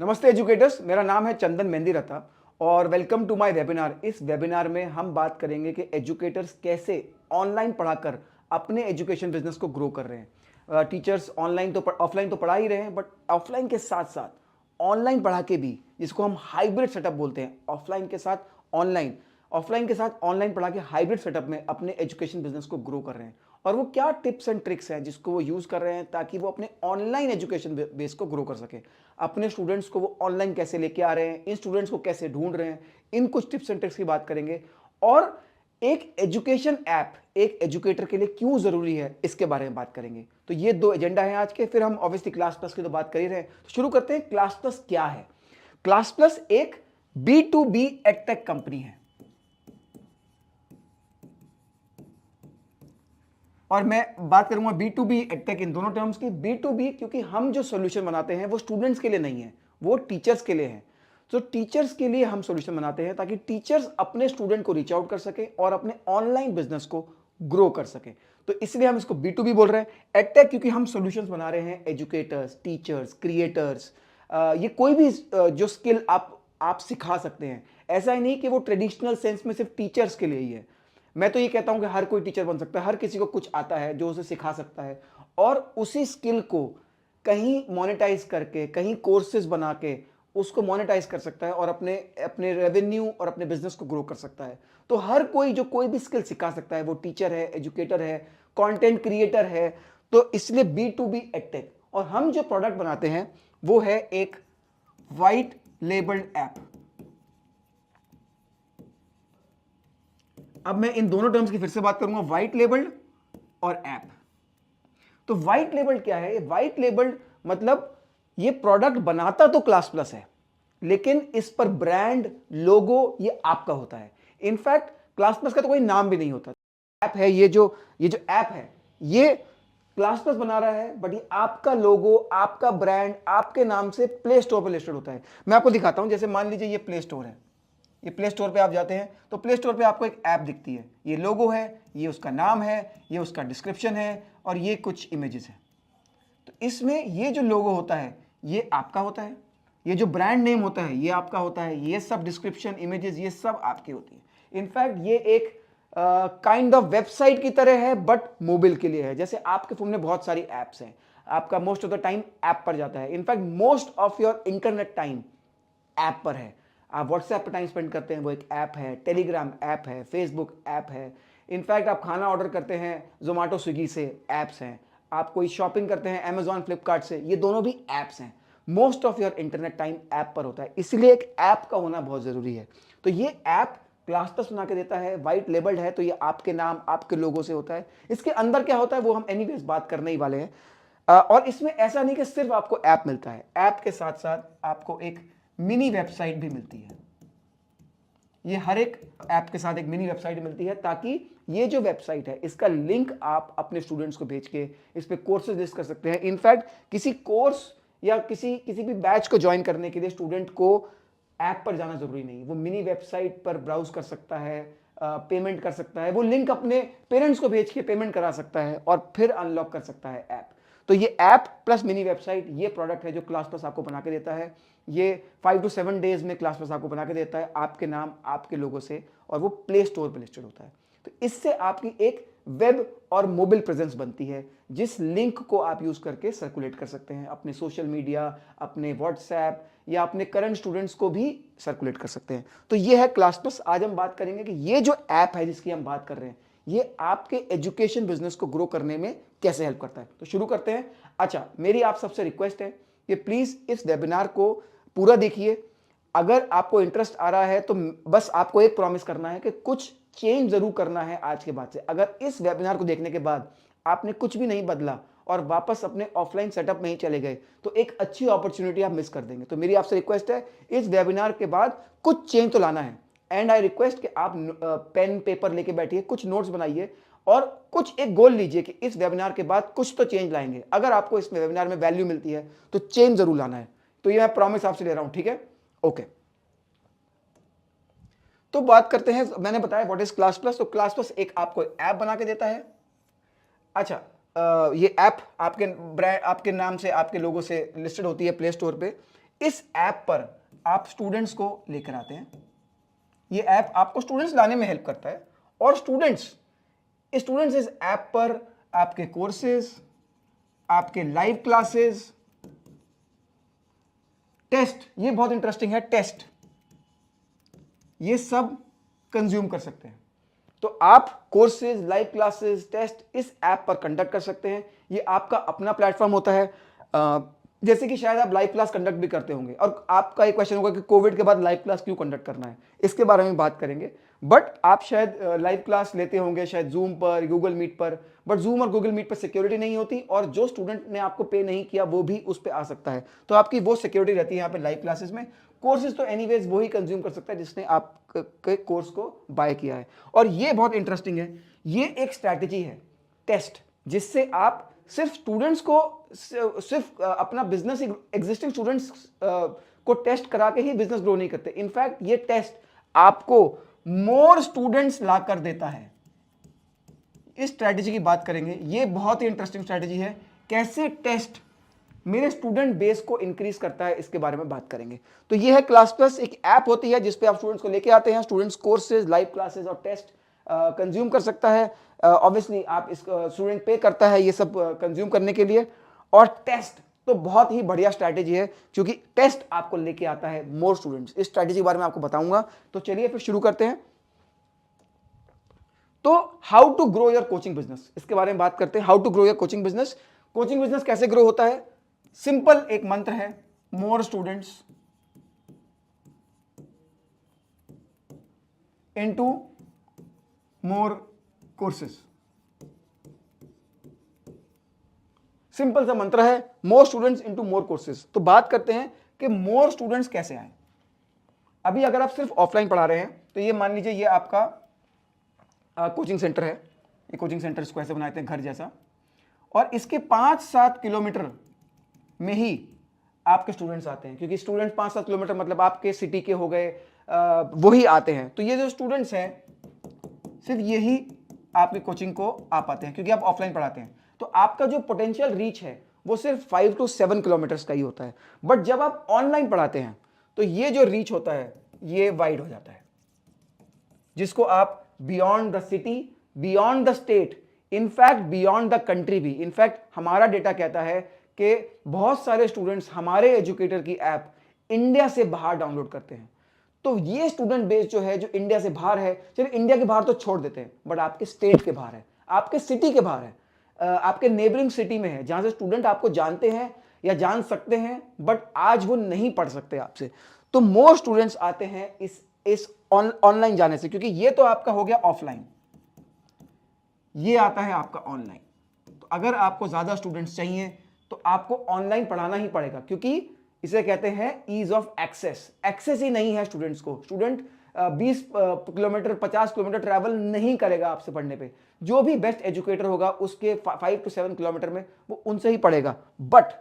नमस्ते एजुकेटर्स, मेरा नाम है चंदन मेहंदीरता और वेलकम टू माय वेबिनार। इस वेबिनार में हम बात करेंगे कि एजुकेटर्स कैसे ऑनलाइन पढ़ाकर अपने एजुकेशन बिजनेस को ग्रो कर रहे हैं। टीचर्स ऑनलाइन तो ऑफलाइन तो पढ़ा ही रहे हैं, बट ऑफलाइन के साथ साथ ऑनलाइन पढ़ा के भी, जिसको हम हाइब्रिड सेटअप बोलते हैं, ऑफलाइन के साथ ऑनलाइन पढ़ा के हाइब्रिड सेटअप में अपने एजुकेशन बिजनेस को ग्रो कर रहे हैं। और वो क्या टिप्स एंड ट्रिक्स हैं जिसको वो यूज कर रहे हैं ताकि वो अपने ऑनलाइन एजुकेशन बेस को ग्रो कर सके। अपने स्टूडेंट्स को वो ऑनलाइन कैसे लेके आ रहे हैं, इन स्टूडेंट्स को कैसे ढूंढ रहे हैं, इन कुछ टिप्स एंड ट्रिक्स की बात करेंगे। और एक एजुकेशन ऐप एक एजुकेटर के लिए क्यों जरूरी है, इसके बारे में बात करेंगे। तो ये दो एजेंडा है आज के। फिर हम ऑब्वियसली क्लास प्लस की तो बात कर ही रहे हैं, तो शुरू करते हैं। क्लास प्लस क्या है? क्लास प्लस एक B2B एडटेक कंपनी है और मैं बात करूंगा B2B एडटेक इन दोनों टर्म्स की। B2B क्योंकि हम जो सॉल्यूशन बनाते हैं वो स्टूडेंट्स के लिए नहीं है, वो टीचर्स के लिए है। तो टीचर्स के लिए हम सॉल्यूशन बनाते हैं ताकि टीचर्स अपने स्टूडेंट को रीच आउट कर सके और अपने ऑनलाइन बिजनेस को ग्रो कर सके। तो इसलिए हम इसको B2B बोल रहे हैं। एडटेक क्योंकि हम सॉल्यूशंस बना रहे हैं एजुकेटर्स, टीचर्स, क्रिएटर्स, ये कोई भी जो स्किल आप सिखा सकते हैं। ऐसा ही नहीं कि वो ट्रेडिशनल सेंस में सिर्फ टीचर्स के लिए ही है। मैं तो ये कहता हूं कि हर कोई टीचर बन सकता है, हर किसी को कुछ आता है जो उसे सिखा सकता है और उसी स्किल को कहीं मोनेटाइज करके, कहीं कोर्सेज बना के उसको मोनेटाइज कर सकता है और अपने अपने रेवेन्यू और अपने बिजनेस को ग्रो कर सकता है। तो हर कोई जो कोई भी स्किल सिखा सकता है, वो टीचर है, एजुकेटर है, कंटेंट क्रिएटर है। तो इसलिए B2B एडटेक। और हम जो प्रोडक्ट बनाते हैं वो है एक वाइट लेबल्ड ऐप। अब मैं इन दोनों टर्म्स की फिर से बात करूंगा, व्हाइट लेबल्ड और ऐप। तो व्हाइट लेबल्ड क्या है? व्हाइट लेबल्ड मतलब ये प्रोडक्ट बनाता तो क्लास प्लस है, लेकिन इस पर ब्रांड, लोगो ये आपका होता है। इनफैक्ट क्लास प्लस का तो कोई नाम भी नहीं होता। ऐप है ये जो ऐप है, ये क्लास प्लस बना रहा है, बट ये आपका लोगो, आपका ब्रांड, आपके नाम से प्ले स्टोर पर लिस्टेड होता है। मैं आपको दिखाता हूं। जैसे मान लीजिए ये प्ले स्टोर है, ये प्ले स्टोर पे आप जाते हैं तो प्ले स्टोर पे आपको एक ऐप दिखती है, ये लोगो है, ये उसका नाम है, ये उसका डिस्क्रिप्शन है और ये कुछ इमेजेस है। तो इसमें ये जो लोगो होता है ये आपका होता है, ये जो ब्रांड नेम होता है ये आपका होता है, ये सब डिस्क्रिप्शन, इमेजेस, ये सब आपकी होती है। इनफैक्ट ये एक काइंड ऑफ वेबसाइट की तरह है, बट मोबाइल के लिए है। जैसे आपके फोन में बहुत सारी एप्स हैं, आपका most of the time app पर जाता है। In fact most of your internet time app पर है। आप व्हाट्सएप पर टाइम स्पेंड करते हैं, वो एक ऐप है। टेलीग्राम ऐप है, फेसबुक ऐप है। इनफैक्ट आप खाना ऑर्डर करते हैं जोमेटो, स्विगी से, ऐप्स हैं। आप कोई शॉपिंग करते हैं अमेजॉन, फ्लिपकार्ट से, ये दोनों भी ऐप्स हैं। Most of your internet time app पर होता है, इसलिए एक ऐप का होना बहुत जरूरी है। तो ये ऐप क्लास प्लस बना के देता है, वाइट लेबल्ड है, तो ये आपके नाम, आपके लोगों से होता है। इसके अंदर क्या होता है वो हम एनीवेज बात करने ही वाले हैं। और इसमें ऐसा नहीं कि सिर्फ आपको ऐप मिलता है, ऐप के साथ साथ आपको एक मिनी वेबसाइट भी मिलती है। ये हर एक ऐप के साथ एक मिनी वेबसाइट मिलती है, ताकि ये जो वेबसाइट है इसका लिंक आप अपने स्टूडेंट्स को भेज के इस पे कोर्सेज लिस्ट कर सकते हैं। इनफैक्ट किसी कोर्स या किसी भी बैच को ज्वाइन करने के लिए स्टूडेंट को ऐप पर जाना जरूरी नहीं, वो मिनी वेबसाइट पर ब्राउज कर सकता है, पेमेंट कर सकता है, वो लिंक अपने पेरेंट्स को भेज के पेमेंट करा सकता है और फिर अनलॉक कर सकता है ऐप। तो ये ऐप प्लस मिनी वेबसाइट, ये प्रोडक्ट है जो क्लास प्लस आपको बना के देता है। ये 5 to 7 डेज में क्लास प्लस आपको बना के देता है, आपके नाम, आपके लोगों से, और वो प्ले स्टोर पर लिस्टेड होता है। तो इससे आपकी एक वेब और मोबाइल प्रेजेंस बनती है, जिस लिंक को आप यूज करके सर्कुलेट कर सकते हैं अपने सोशल मीडिया, अपने व्हाट्सएप, या अपने करंट स्टूडेंट्स को भी सर्कुलेट कर सकते हैं। तो ये है क्लास प्लस। आज हम बात करेंगे कि ये जो ऐप है जिसकी हम बात कर रहे हैं, ये आपके एजुकेशन बिजनेस को ग्रो करने में कैसे हेल्प करता है। तो शुरू करते हैं। अच्छा, मेरी आप सबसे रिक्वेस्ट है कि प्लीज इस वेबिनार को पूरा देखिए। अगर आपको इंटरेस्ट आ रहा है तो बस आपको एक प्रॉमिस करना है कि कुछ चेंज जरूर करना है आज के बाद से। अगर इस वेबिनार को देखने के बाद आपने कुछ भी नहीं बदला और वापस अपने ऑफलाइन सेटअप में ही चले गए, तो एक अच्छी अपॉर्चुनिटी आप मिस कर देंगे। तो मेरी आपसे रिक्वेस्ट है, इस वेबिनार के बाद कुछ चेंज तो लाना है। एंड आई रिक्वेस्ट कि आप पेन पेपर लेके बैठिए, कुछ नोट्स बनाइए और कुछ एक गोल लीजिए कि इस वेबिनार के बाद कुछ तो चेंज लाएंगे। अगर आपको इस वेबिनार में वैल्यू मिलती है तो चेंज जरूर लाना है। तो ये मैं प्रॉमिस आपसे ले रहा हूं, ठीक है? ओके। तो बात करते हैं, मैंने बताया व्हाट इज क्लास प्लस। तो क्लास प्लस एक आपको ऐप बना के देता है। अच्छा, ये ऐप आपके ब्रांड, आपके नाम से, आपके लोगों से लिस्टेड होती है प्ले स्टोर पे। इस ऐप पर आप स्टूडेंट्स को लेकर आते हैं। ये ऐप आपको स्टूडेंट्स लाने में हेल्प करता है और स्टूडेंट्स इस ऐप पर आपके कोर्सेज, आपके लाइव क्लासेस, टेस्ट, ये बहुत इंटरेस्टिंग है, टेस्ट, ये सब कंज्यूम कर सकते हैं। तो आप कोर्सेज, लाइव क्लासेस, टेस्ट इस ऐप पर कंडक्ट कर सकते हैं। ये आपका अपना प्लेटफॉर्म होता है। जैसे कि शायद आप लाइव क्लास कंडक्ट भी करते होंगे और आपका एक क्वेश्चन होगा कि कोविड के बाद लाइव क्लास क्यों कंडक्ट करना है, इसके बारे में बात करेंगे। बट आप शायद लाइव क्लास लेते होंगे शायद जूम पर, गूगल मीट पर, बट जूम और गूगल मीट पर सिक्योरिटी नहीं होती और जो स्टूडेंट ने आपको पे नहीं किया वो भी उस पर आ सकता है, तो आपकी वो सिक्योरिटी रहती है यहाँ पे लाइव क्लासेस में। कोर्सेज तो एनीवेज वो ही कंज्यूम कर सकता है जिसने आपके कोर्स को बाय किया है। और ये बहुत इंटरेस्टिंग है, ये एक स्ट्रैटेजी है टेस्ट, जिससे आप सिर्फ स्टूडेंट्स को सिर्फ अपना बिजनेस, एग्जिस्टिंग स्टूडेंट्स को टेस्ट करा के ही बिजनेस ग्रो नहीं करते। इनफैक्ट ये टेस्ट आपको मोर स्टूडेंट्स ला कर देता है। इस स्ट्रैटेजी की बात करेंगे, ये बहुत ही इंटरेस्टिंग स्ट्रैटेजी है। कैसे टेस्ट मेरे स्टूडेंट बेस को इंक्रीज करता है, इसके बारे में बात करेंगे। तो ये है क्लास प्लस, एक ऐप होती है जिसपे आप स्टूडेंट्स को लेके आते हैं। स्टूडेंट्स कोर्सेज, लाइव क्लासेस और टेस्ट कंज्यूम कर सकता है। ऑब्वियसली आप इस स्टूडेंट पे करता है ये सब कंज्यूम करने के लिए। और टेस्ट तो बहुत ही बढ़िया स्ट्रैटेजी है क्योंकि टेस्ट आपको लेके आता है मोर स्टूडेंट्स। इस स्ट्रैटेजी के बारे में आपको बताऊंगा। तो चलिए फिर शुरू करते हैं। तो how to grow your coaching business, इसके बारे में बात करते हैं। How to grow your coaching business, coaching business कैसे ग्रो होता है। सिंपल एक मंत्र है, more students into more courses. Simple सा मंत्र है, more students into more courses. तो बात करते हैं कि मोर स्टूडेंट्स कैसे आए। अभी अगर आप सिर्फ ऑफलाइन पढ़ा रहे हैं तो ये मान लीजिए ये आपका कोचिंग सेंटर है। ये कोचिंग सेंटर इसको ऐसे बनाते हैं घर जैसा, और इसके 5-7 किलोमीटर में ही आपके स्टूडेंट्स आते हैं, क्योंकि स्टूडेंट 5-7 किलोमीटर मतलब आपके सिटी के हो गए, वही आते हैं। तो ये जो स्टूडेंट्स हैं सिर्फ यही आपकी कोचिंग को आ पाते हैं क्योंकि आप ऑफलाइन पढ़ाते हैं। तो आपका जो पोटेंशियल रीच है वो सिर्फ 5 to 7 किलोमीटर्स का ही होता है। बट जब आप ऑनलाइन पढ़ाते हैं तो ये जो रीच होता है ये वाइड हो जाता है, जिसको आप beyond the city, beyond the state, in fact beyond the country भी। इनफैक्ट हमारा डेटा कहता है कि बहुत सारे स्टूडेंट्स हमारे एजुकेटर की ऐप इंडिया से बाहर डाउनलोड करते हैं। तो ये स्टूडेंट बेस जो है, जो इंडिया से बाहर है, चलिए इंडिया के बाहर तो छोड़ देते हैं, बट आपके स्टेट के बाहर है, आपके सिटी के बाहर है, आपके नेबरिंग सिटी में है, जहां से स्टूडेंट आपको जानते हैं या जान सकते हैं बट आज वो नहीं पढ़ सकते आपसे। तो मोर स्टूडेंट्स आते हैं इस ऑनलाइन जाने से, क्योंकि ये तो आपका हो गया ऑफलाइन, ये आता है आपका ऑनलाइन। तो अगर आपको ज्यादा स्टूडेंट्स चाहिए तो आपको ऑनलाइन पढ़ाना ही पड़ेगा, क्योंकि इसे कहते हैं ईज ऑफ एक्सेस। एक्सेस ही नहीं है स्टूडेंट्स को। स्टूडेंट 20 किलोमीटर 50 किलोमीटर ट्रैवल नहीं करेगा आपसे पढ़ने पे। जो भी बेस्ट एजुकेटर होगा उसके 5 to 7 किलोमीटर में वो उनसे ही पढ़ेगा। बट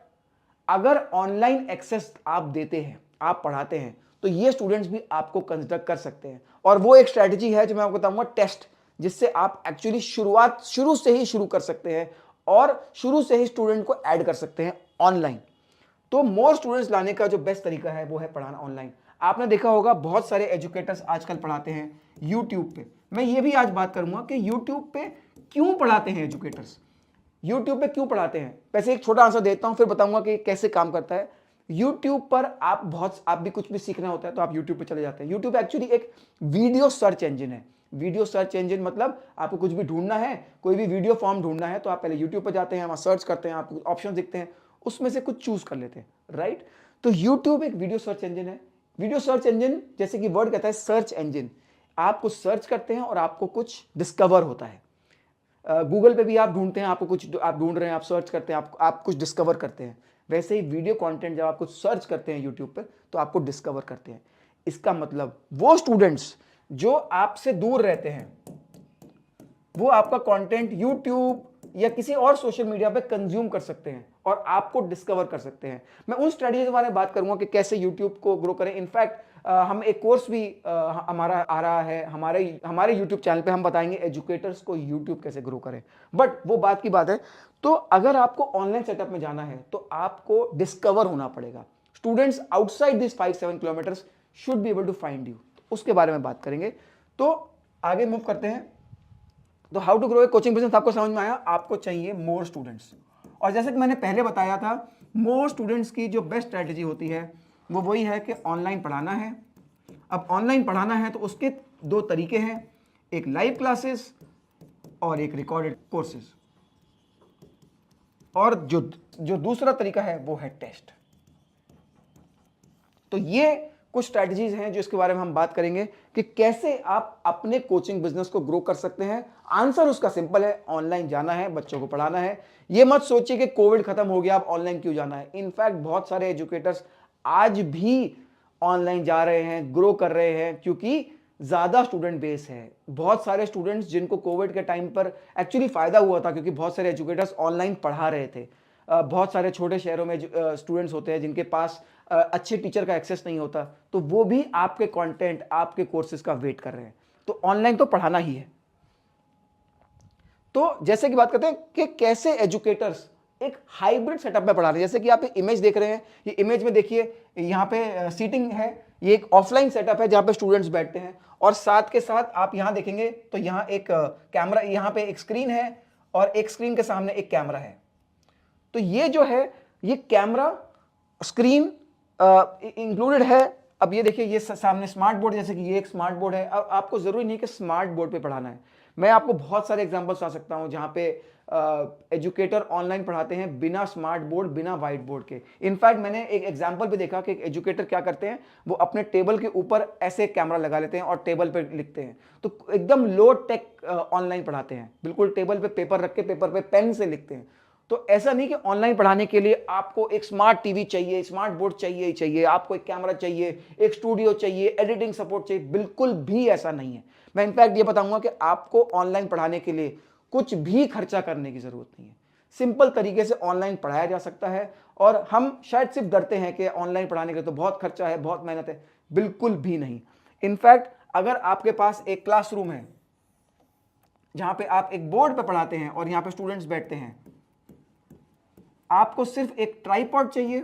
अगर ऑनलाइन एक्सेस आप देते हैं, आप पढ़ाते हैं, तो ये स्टूडेंट्स भी आपको कंसिडर कर सकते हैं। और वो एक स्ट्रैटेजी है जो मैं आपको बताऊंगा, टेस्ट, जिससे आप एक्चुअली शुरू से ही शुरू कर सकते हैं और शुरू से ही स्टूडेंट को ऐड कर सकते हैं ऑनलाइन। तो मोर स्टूडेंट्स लाने का जो बेस्ट तरीका है वो है पढ़ाना ऑनलाइन। आपने देखा होगा बहुत सारे एजुकेटर्स आजकल पढ़ाते हैं यूट्यूब पे। मैं ये भी आज बात करूंगा कि यूट्यूब पे क्यों पढ़ाते हैं एजुकेटर्स, यूट्यूब पे क्यों पढ़ाते हैं। वैसे एक छोटा आंसर देता हूं, फिर बताऊंगा कि कैसे काम करता है। यूट्यूब पर आप भी कुछ भी सीखना होता है तो आप यूट्यूब पे चले जाते हैं। यूट्यूब एक्चुअली एक वीडियो सर्च इंजन है। वीडियो सर्च इंजन मतलब आपको कुछ भी ढूंढना है, कोई भी वीडियो फॉर्म ढूंढना है, तो आप पहले यूट्यूब पर जाते हैं, वहां सर्च करते हैं, आपको ऑप्शन दिखते हैं, उसमें से कुछ चूज कर लेते हैं, राइट। तो यूट्यूब एक वीडियो सर्च इंजन है। वीडियो सर्च इंजन जैसे कि वर्ड कहता है सर्च इंजन, आप कुछ सर्च करते हैं और आपको कुछ डिस्कवर होता है। गूगल पे भी आप ढूंढते हैं, आपको कुछ आप ढूंढ रहे हैं, आप सर्च करते हैं, आप कुछ डिस्कवर करते हैं। वैसे ही वीडियो कंटेंट जब आप कुछ सर्च करते हैं यूट्यूब पे तो आपको डिस्कवर करते हैं। इसका मतलब वो स्टूडेंट्स जो आपसे दूर रहते हैं वो आपका कंटेंट यूट्यूब या किसी और सोशल मीडिया पे कंज्यूम कर सकते हैं और आपको डिस्कवर कर सकते हैं। मैं उन स्ट्रेटजी के बारे में बात करूंगा कि कैसे यूट्यूब को ग्रो करें। इनफैक्ट हम एक कोर्स भी हमारा आ रहा है हमारे यूट्यूब चैनल पे, हम बताएंगे एजुकेटर्स को यूट्यूब कैसे ग्रो करें। बट वो बात की बात है। तो अगर आपको ऑनलाइन सेटअप में जाना है तो आपको डिस्कवर होना पड़ेगा। Students outside this 5-7 kilometres should be able to find you. उसके बारे में बात करेंगे। तो आगे मूव करते हैं। तो how to grow a coaching business आपको समझ में आया। आपको चाहिए मोर स्टूडेंट्स, और जैसे कि मैंने पहले बताया था, मोर स्टूडेंट्स की जो बेस्ट स्ट्रैटेजी होती है वो वही है कि ऑनलाइन पढ़ाना है। अब ऑनलाइन पढ़ाना है तो उसके दो तरीके हैं, एक लाइव क्लासेस और एक रिकॉर्डेड कोर्सेज, और जो दूसरा तरीका है वो है टेस्ट। तो ये कुछ स्ट्रैटेजीज हैं जो इसके बारे में हम बात करेंगे कि कैसे आप अपने कोचिंग बिजनेस को ग्रो कर सकते हैं। आंसर उसका सिंपल है, ऑनलाइन जाना है, बच्चों को पढ़ाना है। ये मत सोचिए कि कोविड खत्म हो गया अब ऑनलाइन क्यों जाना है। इनफैक्ट बहुत सारे एजुकेटर्स आज भी ऑनलाइन जा रहे हैं, ग्रो कर रहे हैं, क्योंकि ज्यादा स्टूडेंट बेस है। बहुत सारे स्टूडेंट्स जिनको कोविड के टाइम पर एक्चुअली फायदा हुआ था, क्योंकि बहुत सारे एजुकेटर्स ऑनलाइन पढ़ा रहे थे। बहुत सारे छोटे शहरों में स्टूडेंट्स होते हैं जिनके पास अच्छे टीचर का एक्सेस नहीं होता, तो वो भी आपके कंटेंट, आपके कोर्सेज का वेट कर रहे हैं। तो ऑनलाइन तो पढ़ाना ही है। तो जैसे कि बात करते हैं कि कैसे एजुकेटर्स एक हाइब्रिड सेटअप में पढ़ा रहे हैं। जैसे कि आप इमेज देख रहे हैं, ये इमेज में देखिए यहाँ पे सीटिंग है, ये एक ऑफलाइन सेटअप है जहाँ पे स्टूडेंट्स बैठते हैं, और साथ के साथ आप यहाँ देखेंगे तो यहाँ एक कैमरा, यहाँ पे एक स्क्रीन है और एक स्क्रीन के सामने एक कैमरा है। तो ये जो है ये कैमरा स्क्रीन इंक्लूडेड है। अब ये देखिए ये सामने स्मार्ट बोर्ड, जैसे कि ये एक स्मार्ट बोर्ड है। अब आपको जरूरी नहीं कि स्मार्ट बोर्ड पे पढ़ाना है। मैं आपको बहुत सारे एग्जांपल्स आ सकता हूं जहां पे एजुकेटर ऑनलाइन पढ़ाते हैं बिना स्मार्ट बोर्ड, बिना व्हाइट बोर्ड के। इनफैक्ट मैंने एक एग्जांपल भी देखा कि एक एजुकेटर क्या करते हैं, वो अपने टेबल के ऊपर ऐसे कैमरा लगा लेते हैं और टेबल पे लिखते हैं। तो एकदम लो टेक ऑनलाइन पढ़ाते हैं, बिल्कुल टेबल पे पेपर रख के पेपर पे पेन से लिखते हैं। तो ऐसा नहीं कि ऑनलाइन पढ़ाने के लिए आपको एक स्मार्ट टीवी चाहिए, स्मार्ट बोर्ड चाहिए ही चाहिए, आपको एक कैमरा चाहिए, एक स्टूडियो चाहिए, एडिटिंग सपोर्ट चाहिए। बिल्कुल भी ऐसा नहीं है। मैं इनफैक्ट ये बताऊंगा कि आपको ऑनलाइन पढ़ाने के लिए कुछ भी खर्चा करने की जरूरत नहीं है। सिंपल तरीके से ऑनलाइन पढ़ाया जा सकता है। और हम शायद सिर्फ डरते हैं कि ऑनलाइन पढ़ाने के लिए तो बहुत खर्चा है, बहुत मेहनत है। बिल्कुल भी नहीं। इनफैक्ट अगर आपके पास एक क्लासरूम है जहां पे आप एक बोर्ड पे पढ़ाते हैं और यहां पे स्टूडेंट्स बैठते हैं, आपको सिर्फ एक ट्राइपॉड चाहिए,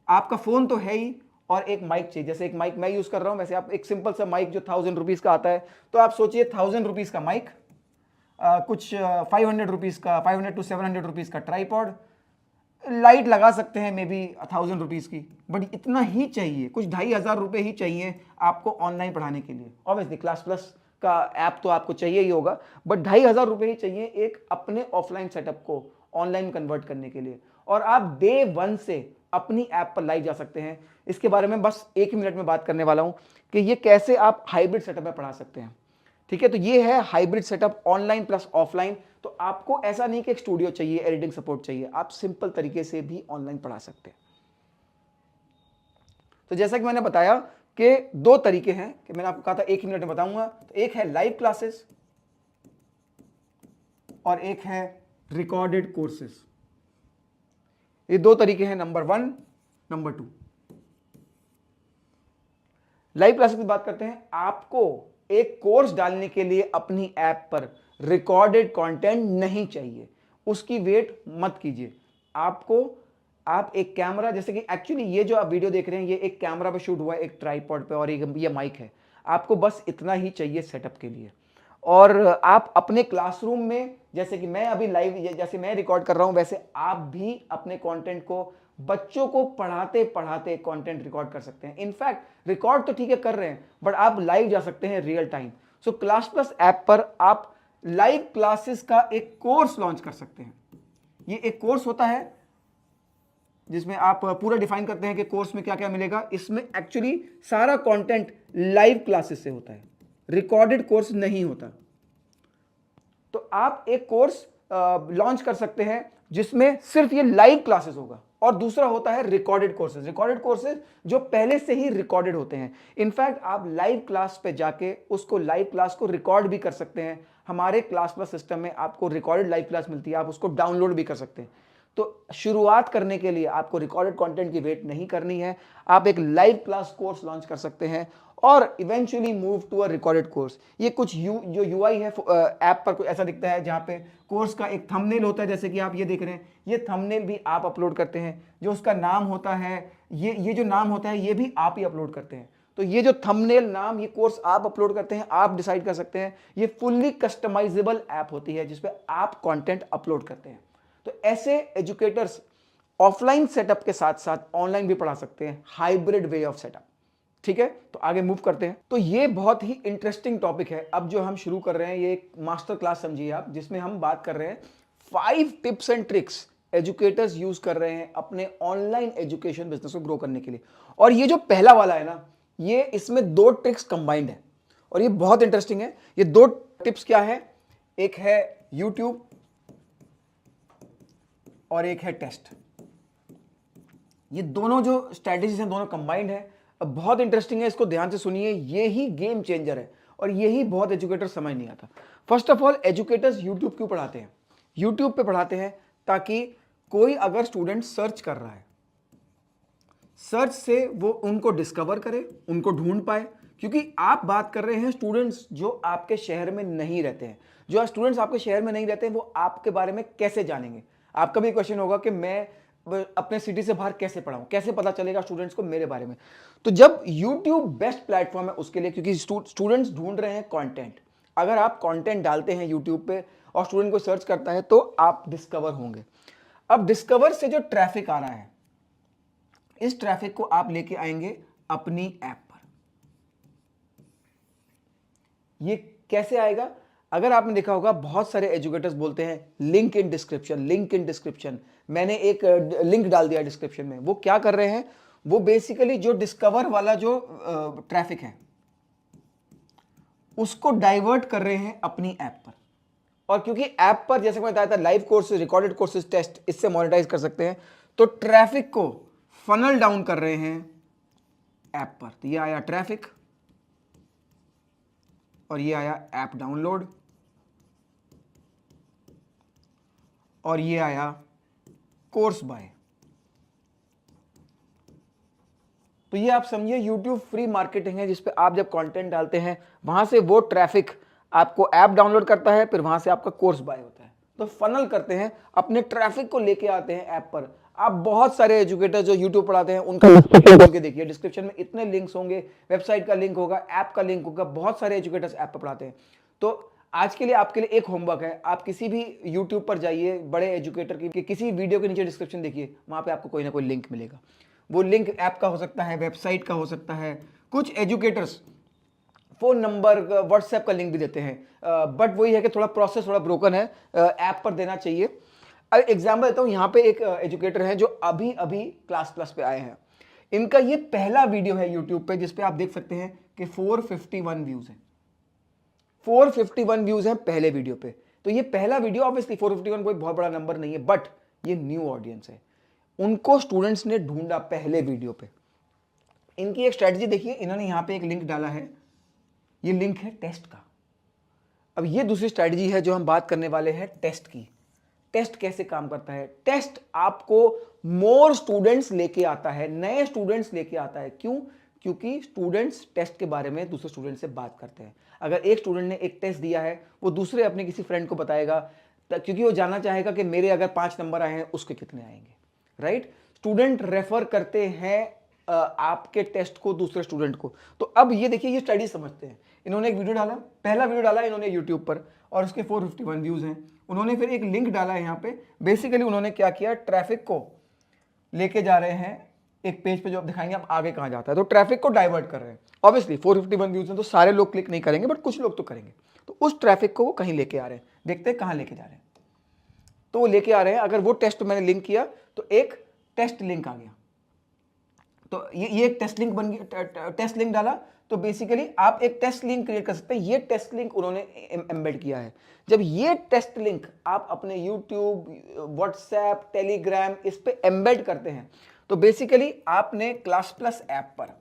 आपका फोन तो है ही, और एक माइक चाहिए। जैसे एक माइक मैं यूज कर रहा हूं, वैसे आप एक सिंपल सा माइक जो 1000 रुपीज का आता है, तो आप सोचिए 1000 रुपीज का माइक, कुछ 500 रुपीज का, 500 to 700 रुपीज का ट्राइपॉड, लाइट लगा सकते हैं मे बी 1000 रुपीज की, बट इतना ही चाहिए। कुछ 2500 रुपए ही चाहिए आपको ऑनलाइन पढ़ाने के लिए। ऑब्वियसली क्लास प्लस का ऐप तो आपको चाहिए ही होगा, बट 2500 रुपए ही चाहिए एक अपने ऑफलाइन सेटअप को ऑनलाइन कन्वर्ट करने के लिए। और आप डे 1 से अपनी ऐप पर लाइव जा सकते हैं। इसके बारे में बस 1 मिनट में बात करने वाला हूं कि ये कैसे आप हाइब्रिड सेटअप में पढ़ा सकते हैं। ठीक है, तो ये है hybrid setup, online plus offline. तो आपको ऐसा नहीं कि एक स्टूडियो चाहिए, एडिटिंग सपोर्ट चाहिए, आप सिंपल तरीके से भी ऑनलाइन पढ़ा सकते हैं। तो जैसा कि मैंने बताया कि 2 तरीके हैं, कि मैंने आपको कहा था 1 मिनट में बताऊंगा। तो एक है लाइव क्लासेस और एक है रिकॉर्डेड कोर्सेस। ये 2 तरीके हैं, नंबर 1, नंबर 2। लाइव क्लासेस की बात करते हैं। आपको एक कोर्स डालने के लिए अपनी ऐप पर रिकॉर्डेड कंटेंट नहीं चाहिए, उसकी वेट मत कीजिए। आप एक कैमरा, जैसे कि एक्चुअली ये जो आप वीडियो देख रहे हैं ये एक कैमरा पे शूट हुआ है, एक ट्राइपॉड पे, और ये माइक है। आपको बस इतना ही चाहिए सेटअप के लिए। और आप अपने क्लासरूम में, जैसे कि मैं अभी लाइव, जैसे मैं रिकॉर्ड कर रहा हूं, वैसे आप भी अपने कंटेंट को, बच्चों को पढ़ाते पढ़ाते कंटेंट रिकॉर्ड कर सकते हैं। इनफैक्ट रिकॉर्ड तो ठीक है कर रहे हैं, बट आप लाइव जा सकते हैं real time. So class plus app पर आप लाइव क्लासेस का एक कोर्स लॉन्च कर सकते हैं। ये एक कोर्स होता है जिसमें आप पूरा डिफाइन करते हैं कि कोर्स में क्या क्या मिलेगा। इसमें एक्चुअली सारा कंटेंट लाइव क्लासेस से होता है, रिकॉर्डेड कोर्स नहीं होता। तो आप एक कोर्स लॉन्च कर सकते हैं जिसमें सिर्फ ये लाइव क्लासेस होगा। और दूसरा होता है रिकॉर्डेड कोर्सेज। रिकॉर्डेड कोर्सेज जो पहले से ही रिकॉर्डेड होते हैं। इनफैक्ट आप लाइव क्लास पे जाके उसको, लाइव क्लास को रिकॉर्ड भी कर सकते हैं। हमारे क्लास प्लस सिस्टम में आपको रिकॉर्डेड लाइव क्लास मिलती है, आप उसको डाउनलोड भी कर सकते हैं। तो शुरुआत करने के लिए आपको रिकॉर्डेड कंटेंट की वेट नहीं करनी है, आप एक लाइव क्लास कोर्स लॉन्च कर सकते हैं और eventually move to a recorded course. ये कुछ जो यूआई है ऐप पर कुछ ऐसा दिखता है जहां पे कोर्स का एक थंबनेल होता है, जैसे कि आप ये देख रहे हैं, ये थंबनेल भी आप अपलोड करते हैं। जो उसका नाम होता है ये जो नाम होता है ये भी आप ही अपलोड करते हैं। तो ये जो थंबनेल, नाम, ये कोर्स आप अपलोड करते हैं, आप डिसाइड कर सकते हैं। ये फुल्ली कस्टमाइजेबल ऐप होती है जिसपे आप कंटेंट अपलोड करते हैं। तो ऐसे एजुकेटर्स ऑफलाइन सेटअप के साथ साथ ऑनलाइन भी पढ़ा सकते हैं, हाइब्रिड वे ऑफ सेटअप। ठीक है, तो आगे मूव करते हैं। तो ये बहुत ही इंटरेस्टिंग टॉपिक है। अब जो हम शुरू कर रहे हैं ये एक मास्टर क्लास समझिए आप, जिसमें हम बात कर रहे हैं 5 tips and tricks educators use कर रहे हैं अपने ऑनलाइन एजुकेशन बिजनेस को ग्रो करने के लिए। और ये जो पहला वाला है ना, ये इसमें 2 ट्रिक्स कंबाइंड है और ये बहुत इंटरेस्टिंग है। ये 2 टिप्स क्या है? एक है YouTube और एक है टेस्ट। ये दोनों जो स्ट्रैटेजीज हैं दोनों कंबाइंड है। अब बहुत इंटरेस्टिंग है, इसको ध्यान से सुनिए। ये ही गेम चेंजर है और यही बहुत एजुकेटर समझ नहीं आता। First of all, educators YouTube क्यों पढ़ाते हैं? यूट्यूब पे पढ़ाते हैं ताकि कोई अगर स्टूडेंट सर्च कर रहा है, सर्च से वो उनको डिस्कवर करे, उनको ढूंढ पाए। क्योंकि आप बात कर रहे हैं स्टूडेंट्स जो आपके शहर में नहीं रहते हैं। जो स्टूडेंट्स आपके शहर में नहीं रहते हैं वो आपके बारे में कैसे जानेंगे? आपका भी क्वेश्चन होगा कि मैं अपने सिटी से बाहर कैसे पढ़ाऊं, कैसे पता चलेगा स्टूडेंट्स को मेरे बारे में? तो जब YouTube बेस्ट प्लेटफॉर्म है उसके लिए, क्योंकि स्टूडेंट्स ढूंढ रहे हैं कंटेंट। अगर आप कंटेंट डालते हैं YouTube पे और स्टूडेंट को सर्च करता है तो आप डिस्कवर होंगे। अब डिस्कवर से जो ट्रैफिक आ रहा है, इस ट्रैफिक को आप लेके आएंगे अपनी ऐप पर। ये कैसे आएगा? अगर आपने देखा होगा बहुत सारे एजुकेटर्स बोलते हैं link in description, link in description. मैंने एक लिंक डाल दिया डिस्क्रिप्शन में। वो क्या कर रहे हैं? वो बेसिकली जो डिस्कवर वाला जो ट्रैफिक है उसको डाइवर्ट कर रहे हैं अपनी ऐप पर। और क्योंकि ऐप पर, जैसे मैं बताया था, live courses, recorded courses, test, इससे मोनेटाइज कर सकते हैं। तो ट्रैफिक को फनल डाउन कर रहे हैं ऐप पर। तो ये आया ट्रैफिक और ये आया ऐप डाउनलोड और ये आया कोर्स बाय। तो ये आप समझिए YouTube फ्री मार्केटिंग है, जिसपे आप जब कंटेंट डालते हैं वहां से वो ट्रैफिक आपको ऐप डाउनलोड करता है, फिर वहां से आपका कोर्स बाय होता है। तो फनल करते हैं, अपने ट्रैफिक को लेके आते हैं ऐप पर। आप बहुत सारे एजुकेटर जो YouTube पढ़ाते हैं उनका डिस्क्रिप्शन खोल के देखिए, डिस्क्रिप्शन में इतने लिंक्स होंगे, वेबसाइट का लिंक होगा, ऐप का लिंक होगा। बहुत सारे एजुकेटर्स ऐप पर पढ़ाते हैं। तो आज के लिए आपके लिए एक होमवर्क है, आप किसी भी YouTube पर जाइए, बड़े एजुकेटर की किसी वीडियो के नीचे डिस्क्रिप्शन देखिए, वहां पे आपको कोई ना कोई लिंक मिलेगा। वो लिंक ऐप का हो सकता है, वेबसाइट का हो सकता है। कुछ एजुकेटर्स फोन नंबर, व्हाट्सएप का लिंक भी देते हैं, बट वही है कि थोड़ा प्रोसेस थोड़ा ब्रोकन है, ऐप पर देना चाहिए। एग्जाम्पल देता हूं, यहाँ पे एक एजुकेटर है जो अभी अभी क्लास प्लस पे आए हैं। इनका ये पहला वीडियो है यूट्यूब पे, जिसपे आप देख सकते हैं कि 451 व्यूज है। 451 व्यूज हैं पहले वीडियो पे। तो ये पहला वीडियो, ऑब्वियसली 451 कोई बहुत बड़ा नंबर नहीं है, बट ये न्यू ऑडियंस है। उनको स्टूडेंट्स ने ढूंढा पहले वीडियो पे। इनकी एक स्ट्रेटजी देखिए, इन्होंने यहां पे एक लिंक डाला है, ये लिंक है टेस्ट का। अब ये दूसरी स्ट्रेटजी है जो हम बात करने वाले हैं, टेस्ट की। टेस्ट कैसे काम करता है? टेस्ट आपको मोर स्टूडेंट्स लेके आता है, नए स्टूडेंट्स लेके आता है। क्यों? क्योंकि स्टूडेंट्स टेस्ट के बारे में दूसरे स्टूडेंट से बात करते हैं। अगर एक स्टूडेंट ने एक टेस्ट दिया है, वो दूसरे अपने किसी फ्रेंड को बताएगा, क्योंकि वो जानना चाहेगा कि मेरे अगर 5 नंबर आए हैं उसके कितने आएंगे। राइट? स्टूडेंट रेफर करते हैं आपके टेस्ट को दूसरे स्टूडेंट को। तो अब ये देखिए, ये स्टडी समझते हैं। इन्होंने एक वीडियो डाला, पहला वीडियो डाला इन्होंने यूट्यूब पर और उसके 451 व्यूज हैं। उन्होंने फिर एक लिंक डाला है यहाँ पे। बेसिकली उन्होंने क्या किया, ट्रैफिक को लेके जा रहे हैं एक पेज पे, जो आप दिखाएंगे आप आगे कहाँ जाता है। तो ट्रैफिक को डाइवर्ट कर रहे हैं। ऑब्वियसली 451 व्यूज हैं तो सारे लोग क्लिक नहीं करेंगे, बट कुछ लोग तो करेंगे। तो उस ट्रैफिक को वो कहीं लेके आ रहे हैं, देखते हैं कहाँ लेके जा रहे हैं। तो वो लेके आ रहे हैं, अगर वो टेस्ट मैंने लिंक किया तो एक टेस्ट लिंक आ गया। तो ये एक टेस्ट लिंक बन गया, टेस्ट लिंक डाला तो बेसिकली आप एक टेस्ट लिंक क्रिएट कर सकते हैं। ये टेस्ट लिंक उन्होंने एम्बेड किया है। जब ये टेस्ट लिंक आप अपने YouTube, WhatsApp, Telegram इस पे एम्बेड करते हैं तो बेसिकली आपने क्लास प्लस ऐप पर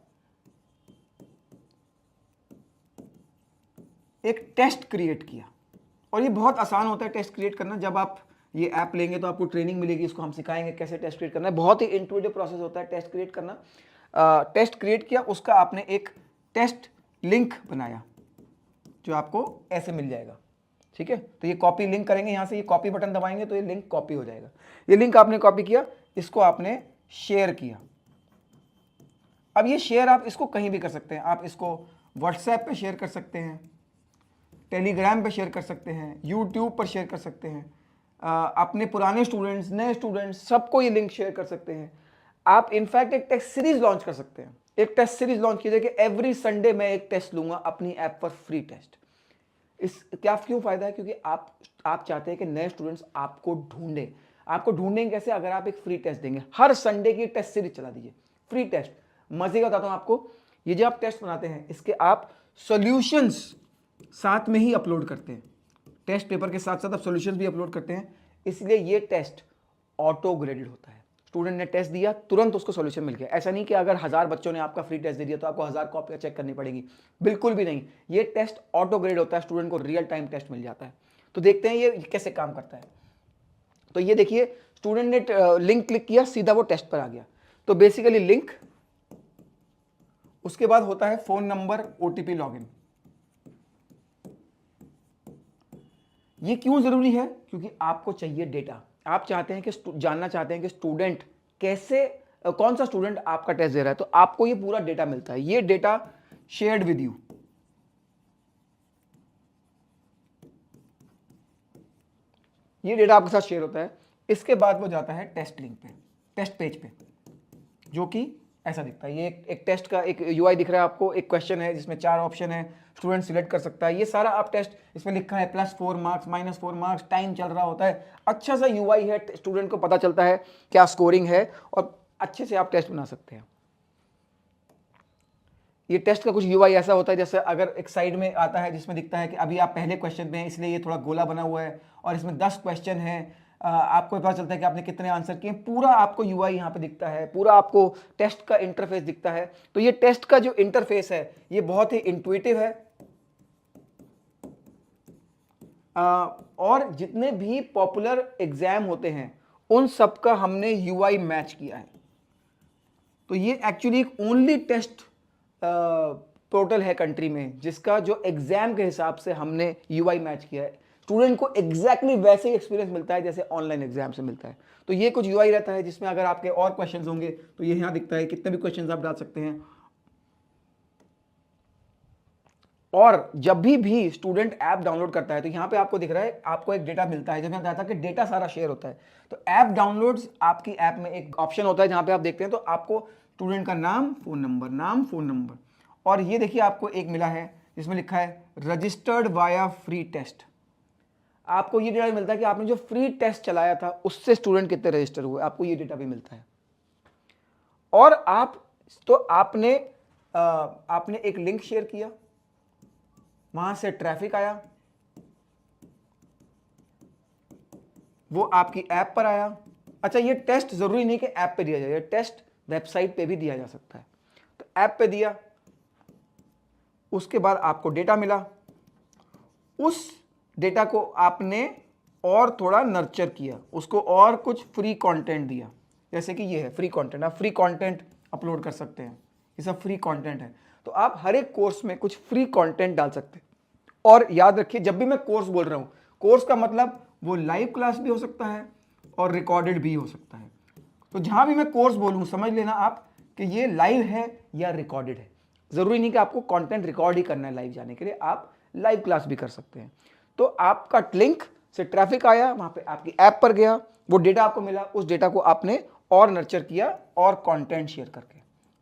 एक टेस्ट क्रिएट किया। और ये बहुत आसान होता है टेस्ट क्रिएट करना। जब आप ये ऐप लेंगे तो आपको ट्रेनिंग मिलेगी, इसको हम सिखाएंगे कैसे टेस्ट क्रिएट करना है। बहुत ही इंट्यूटिव प्रोसेस होता है टेस्ट क्रिएट करना। टेस्ट क्रिएट किया, उसका आपने एक टेस्ट लिंक बनाया जो आपको ऐसे मिल जाएगा। ठीक है, तो ये कॉपी लिंक करेंगे, यहाँ से ये कॉपी बटन दबाएंगे तो ये लिंक कॉपी हो जाएगा। ये लिंक आपने कॉपी किया, इसको आपने शेयर किया। अब ये शेयर आप इसको कहीं भी कर सकते हैं, आप इसको व्हाट्सएप पे शेयर कर सकते हैं, टेलीग्राम पे शेयर कर सकते हैं, यूट्यूब पर शेयर कर सकते हैं, अपने पुराने स्टूडेंट्स, नए स्टूडेंट्स, सबको ये लिंक शेयर कर सकते हैं। आप इनफैक्ट एक टेस्ट सीरीज लॉन्च कर सकते हैं, एक टेस्ट सीरीज लॉन्च कीजिए कि एवरी संडे मैं एक टेस्ट लूंगा अपनी ऐप पर, फ्री टेस्ट। इस क्या क्यों फायदा है? क्योंकि आप चाहते हैं कि नए स्टूडेंट्स आपको ढूंढें। आपको ढूंढेंगे कैसे? अगर आप एक फ्री टेस्ट देंगे, हर संडे की टेस्ट सीरीज चला दीजिए, फ्री टेस्ट। मजे का बताता हूं आपको, ये जो आप टेस्ट बनाते हैं इसके आप सॉल्यूशंस साथ में ही अपलोड करते हैं, टेस्ट पेपर के साथ साथ आप सॉल्यूशंस भी अपलोड करते हैं, इसलिए ये टेस्ट ऑटो ग्रेडेड होता है। स्टूडेंट ने टेस्ट दिया, तुरंत उसको सॉल्यूशन मिल गया। ऐसा नहीं कि अगर 1000 बच्चों ने आपका फ्री टेस्ट दे दिया तो आपको 1000 कॉपियां चेक करनी पड़ेगी, बिल्कुल भी नहीं। ये टेस्ट ऑटो ग्रेड होता है, स्टूडेंट को रियल टाइम टेस्ट मिल जाता है। तो देखते हैं ये कैसे काम करता है। तो ये देखिए, स्टूडेंट ने लिंक क्लिक किया, सीधा वो टेस्ट पर आ गया। तो बेसिकली लिंक, उसके बाद होता है फोन नंबर, ओटीपी, लॉगिन। ये क्यों जरूरी है? क्योंकि आपको चाहिए डेटा। आप चाहते हैं कि जानना चाहते हैं कि स्टूडेंट कैसे, कौन सा स्टूडेंट आपका टेस्ट दे रहा है, तो आपको ये पूरा डेटा मिलता है। ये डेटा शेयर्ड विद यू, ये डेटा आपके साथ शेयर होता है। इसके बाद वो जाता है टेस्ट लिंक पे, टेस्ट पेज पे, जो कि ऐसा दिखता है। ये एक टेस्ट का एक यूआई दिख रहा है आपको, एक क्वेश्चन है जिसमें 4 ऑप्शन है, स्टूडेंट सिलेक्ट कर सकता है। ये सारा आप टेस्ट, इसमें लिखा है +4 मार्क्स, -4 मार्क्स, टाइम चल रहा होता है। अच्छा सा यूआई है, स्टूडेंट को पता चलता है क्या स्कोरिंग है, और अच्छे से आप टेस्ट बना सकते हैं। ये टेस्ट का कुछ यूआई ऐसा होता है, जैसे अगर एक साइड में आता है जिसमें दिखता है कि अभी आप पहले क्वेश्चन में हैं, इसलिए ये थोड़ा गोला बना हुआ है, और इसमें 10 क्वेश्चन हैं, आपको पता चलता है कि आपने कितने आंसर किए। पूरा आपको यूआई यहाँ पे दिखता है, पूरा आपको टेस्ट का इंटरफेस दिखता है। तो ये टेस्ट का जो इंटरफेस है ये बहुत ही इंट्यूटिव है, और जितने भी पॉपुलर एग्जाम होते हैं उन सब का हमने यूआई मैच किया है। तो ये एक्चुअली एक ओनली टेस्ट पोर्टल है कंट्री में जिसका जो एग्जाम के हिसाब से हमने यूआई मैच किया है। स्टूडेंट को एग्जैक्टली वैसे ही एक्सपीरियंस मिलता है जैसे ऑनलाइन एग्जाम से मिलता है। तो ये कुछ यूआई रहता है जिसमें अगर आपके और क्वेश्चंस होंगे तो ये यहाँ दिखता है, कितने भी क्वेश्चंस आप डाल सकते हैं। और जब भी स्टूडेंट ऐप डाउनलोड करता है तो यहाँ पे आपको दिख रहा है, आपको एक डेटा मिलता है। जब मैं बताया था कि डेटा सारा शेयर होता है, तो ऐप डाउनलोड्स, आपकी ऐप में एक ऑप्शन होता है जहाँ पे आप देखते हैं, तो आपको स्टूडेंट का नाम, फोन नंबर, और ये देखिए आपको एक मिला है जिसमें लिखा है रजिस्टर्ड वाया फ्री टेस्ट। आपको ये डेटा मिलता है कि आपने जो फ्री टेस्ट चलाया था उससे स्टूडेंट कितने रजिस्टर हुए, आपको ये डेटा भी मिलता है। और आपने एक लिंक शेयर किया, वहां से ट्रैफिक आया, वो आपकी ऐप पर आया। अच्छा, ये टेस्ट जरूरी नहीं कि ऐप पे दिया जाए, टेस्ट वेबसाइट पे भी दिया जा सकता है। तो ऐप पे दिया, उसके बाद आपको डेटा मिला, उस डेटा को आपने और थोड़ा नर्चर किया, उसको और कुछ फ्री कंटेंट दिया। जैसे कि ये है फ्री कंटेंट, आप फ्री कंटेंट अपलोड कर सकते हैं, ये सब फ्री कंटेंट है। तो आप हर एक कोर्स में कुछ फ्री कंटेंट डाल सकते हैं। और याद रखिए, जब भी मैं कोर्स बोल रहा हूं, कोर्स का मतलब वो लाइव क्लास भी हो सकता है और रिकॉर्डेड भी हो सकता है। तो जहां भी मैं कोर्स बोलूं, समझ लेना आप कि ये लाइव है या रिकॉर्डेड है। जरूरी नहीं कि आपको कंटेंट रिकॉर्ड ही करना है लाइव जाने के लिए, आप लाइव क्लास भी कर सकते हैं। तो आपका लिंक से ट्रैफिक आया, वहां पे आपकी ऐप पर गया, वो डेटा आपको मिला, उस डेटा को आपने और नर्चर किया और कंटेंट शेयर करके,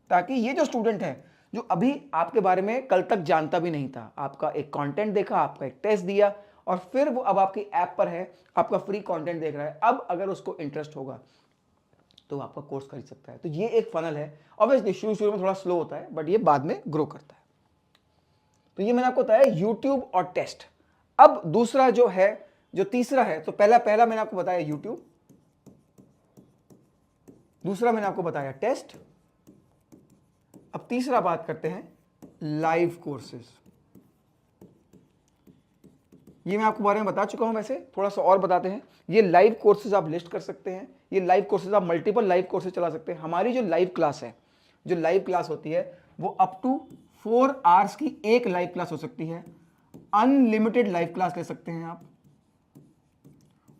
ताकि ये जो स्टूडेंट है जो अभी आपके बारे में कल तक जानता भी नहीं था, आपका एक कंटेंट देखा, आपका एक टेस्ट दिया, और फिर वो अब आपकी ऐप पर है, आपका फ्री कंटेंट देख रहा है, अब अगर उसको इंटरेस्ट होगा तो आपका कोर्स खरीद सकता है। तो ये एक फनल है। ऑब्वियसली शुरू में थोड़ा स्लो होता है, बट ये बाद में ग्रो करता है। तो ये मैंने आपको बताया यूट्यूब और टेस्ट। अब दूसरा जो है, जो तीसरा है, तो पहला मैंने आपको बताया यूट्यूब, दूसरा मैंने आपको बताया टेस्ट, अब तीसरा बात करते हैं लाइव कोर्सेज। ये मैं आपको बारे में बता चुका हूं, वैसे थोड़ा सा और बताते हैं। ये लाइव कोर्सेज आप लिस्ट कर सकते हैं, ये लाइव कोर्सेज आप मल्टीपल लाइव कोर्सेज चला सकते हैं। हमारी जो लाइव क्लास है, जो लाइव क्लास होती है, वो अप टू 4 आवर्स की एक लाइव क्लास हो सकती है। अनलिमिटेड लाइव क्लास ले सकते हैं आप,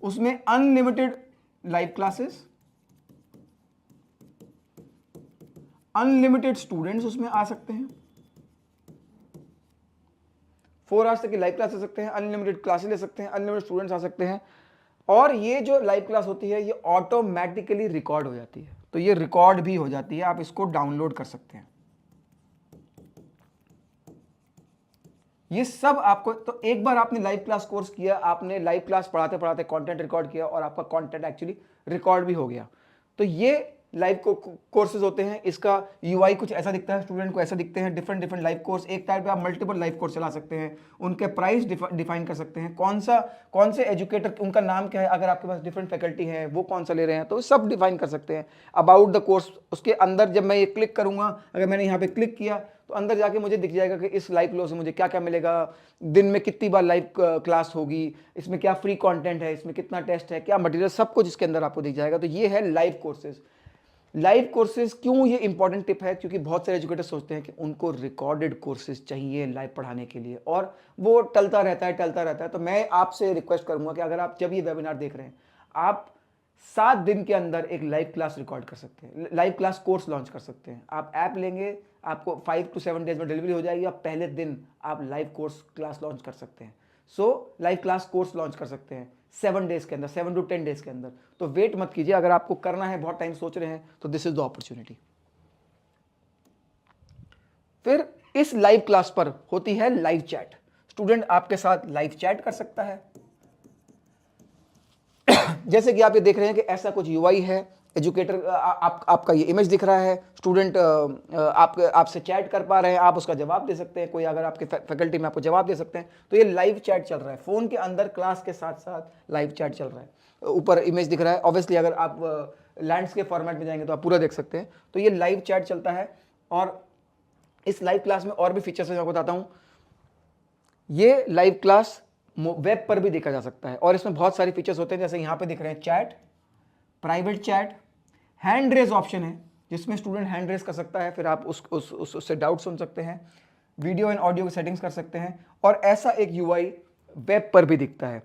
उसमें unlimited live classes, unlimited students उसमें आ सकते हैं, 4 आवर्स तक की लाइव क्लास ले सकते हैं, अनलिमिटेड क्लासेस ले सकते हैं, अनलिमिटेड स्टूडेंट्स आ सकते हैं। और ये जो लाइव क्लास होती है ये ऑटोमेटिकली रिकॉर्ड हो जाती है, तो ये रिकॉर्ड भी हो जाती है, आप इसको डाउनलोड कर सकते हैं। ये सब आपको, तो एक बार आपने लाइव क्लास कोर्स किया, आपने लाइव क्लास पढ़ाते पढ़ाते कंटेंट रिकॉर्ड किया और आपका कंटेंट एक्चुअली रिकॉर्ड भी हो गया। तो ये लाइव कोर्सेज होते हैं। इसका यूआई कुछ ऐसा दिखता है, स्टूडेंट को ऐसा दिखते हैं, डिफरेंट डिफरेंट लाइव कोर्स। एक टाइम पे आप मल्टीपल लाइव कोर्स चला सकते हैं, उनके प्राइस डिफाइन कर सकते हैं, कौन से एजुकेटर, उनका नाम क्या है, अगर आपके पास डिफरेंट फैकल्टी है वो कौन सा ले रहे हैं, तो सब डिफाइन कर सकते हैं। अबाउट द कोर्स, उसके अंदर जब मैं ये क्लिक करूंगा, अगर मैंने यहाँ पे क्लिक किया तो अंदर जाके मुझे दिख जाएगा कि इस लाइव क्लास से मुझे क्या क्या मिलेगा, दिन में कितनी बार लाइव क्लास होगी, इसमें क्या फ्री कंटेंट है, इसमें कितना टेस्ट है, क्या मटेरियल, सब कुछ इसके अंदर आपको दिख जाएगा। तो ये है लाइव कोर्सेज। लाइव कोर्सेज क्यों ये इंपॉर्टेंट टिप है, क्योंकि बहुत सारे एजुकेटर सोचते हैं कि उनको रिकॉर्डेड कोर्सेज चाहिए लाइव पढ़ाने के लिए, और वो टलता रहता है। तो मैं आपसे रिक्वेस्ट करूंगा कि अगर आप जब ये वेबिनार देख रहे हैं, आप 7 दिन के अंदर एक लाइव क्लास रिकॉर्ड कर सकते हैं, लाइव क्लास कोर्स लॉन्च कर सकते हैं। आप ऐप लेंगे, आपको 5 to 7 डेज में डिलीवरी हो जाएगी, आप पहले दिन आप लाइव कोर्स क्लास लॉन्च कर सकते हैं। लाइव क्लास कोर्स लॉन्च कर सकते हैं 7 डेज के अंदर, 7 to 10 डेज के अंदर। तो वेट मत कीजिए, अगर आपको करना है, बहुत टाइम सोच रहे हैं, तो दिस इज द अपॉर्चुनिटी। फिर इस लाइव क्लास पर होती है लाइव चैट। स्टूडेंट आपके साथ लाइव चैट कर सकता है। जैसे कि आप ये देख रहे हैं कि ऐसा कुछ यूआई है, एजुकेटर आपका ये इमेज दिख रहा है, स्टूडेंट आपसे चैट कर पा रहे हैं, आप उसका जवाब दे सकते हैं, कोई अगर आपके फैकल्टी में आपको जवाब दे सकते हैं। तो ये लाइव चैट चल रहा है, फोन के अंदर क्लास के साथ साथ लाइव चैट चल रहा है। ऊपर इमेज दिख रहा है, ऑब्वियसली अगर आप लैंडस्केप फॉर्मेट में जाएंगे तो आप पूरा देख सकते हैं। तो ये लाइव चैट चलता है। और इस लाइव क्लास में और भी फीचर्स है, मैं आपको बताता हूँ। ये लाइव क्लास वेब पर भी देखा जा सकता है, और इसमें बहुत सारे फीचर्स होते हैं, जैसे यहाँ पे दिख रहे हैं chat, private chat, hand raise option है जिसमें स्टूडेंट हैंड रेज कर सकता है, फिर आप उससे डाउट सुन सकते हैं, वीडियो एंड ऑडियो की सेटिंग्स कर सकते हैं। और ऐसा एक यूआई वेब पर भी दिखता है,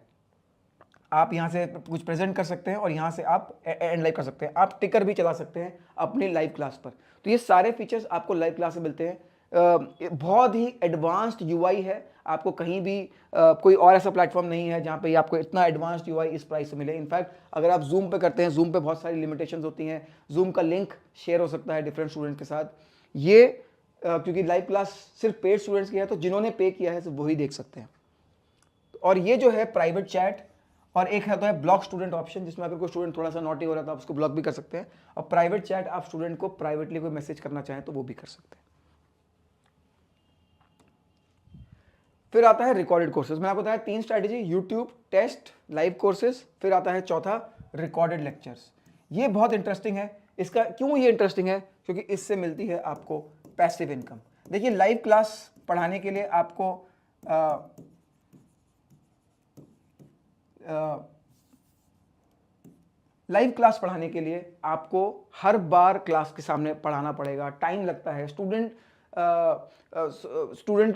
आप यहाँ से कुछ प्रेजेंट कर सकते हैं और यहाँ से आप एंड लाइव कर सकते हैं, आप टिकर भी चला सकते हैं अपनी लाइव क्लास पर। तो ये सारे फीचर्स आपको लाइव क्लास में मिलते हैं। बहुत ही एडवांस्ड यूआई है, आपको कहीं भी कोई और ऐसा प्लेटफॉर्म नहीं है जहाँ पे आपको इतना एडवांस्ड यूआई इस प्राइस से मिले। इनफैक्ट अगर आप जूम पे करते हैं, जूम पे बहुत सारी लिमिटेशंस होती हैं, जूम का लिंक शेयर हो सकता है डिफरेंट स्टूडेंट के साथ। ये क्योंकि लाइव क्लास सिर्फ पेड स्टूडेंट्स की है, तो जिन्होंने पे किया है सिर्फ वही देख सकते हैं। और ये जो है प्राइवेट चैट, और एक है तो है ब्लॉक स्टूडेंट ऑप्शन, जिसमें अगर कोई स्टूडेंट थोड़ा सा नॉटी हो रहा था आप उसको ब्लॉक भी कर सकते हैं। और प्राइवेट चैट आप स्टूडेंट को प्राइवेटली कोई मैसेज करना चाहें तो वो भी कर सकते हैं। फिर आता है रिकॉर्डेड कोर्सेज। मैंने आपको बताया 3 strategy, YouTube, test, live courses. फिर आता है चौथा रिकॉर्डेड लेक्चर्स। ये बहुत इंटरेस्टिंग है। इसका क्यों ये इंटरेस्टिंग है, क्योंकि इससे मिलती है आपको पैसिव इनकम। देखिए लाइव क्लास पढ़ाने के लिए आपको लाइव क्लास पढ़ाने के लिए आपको हर बार क्लास के सामने पढ़ाना पड़ेगा, टाइम लगता है, स्टूडेंट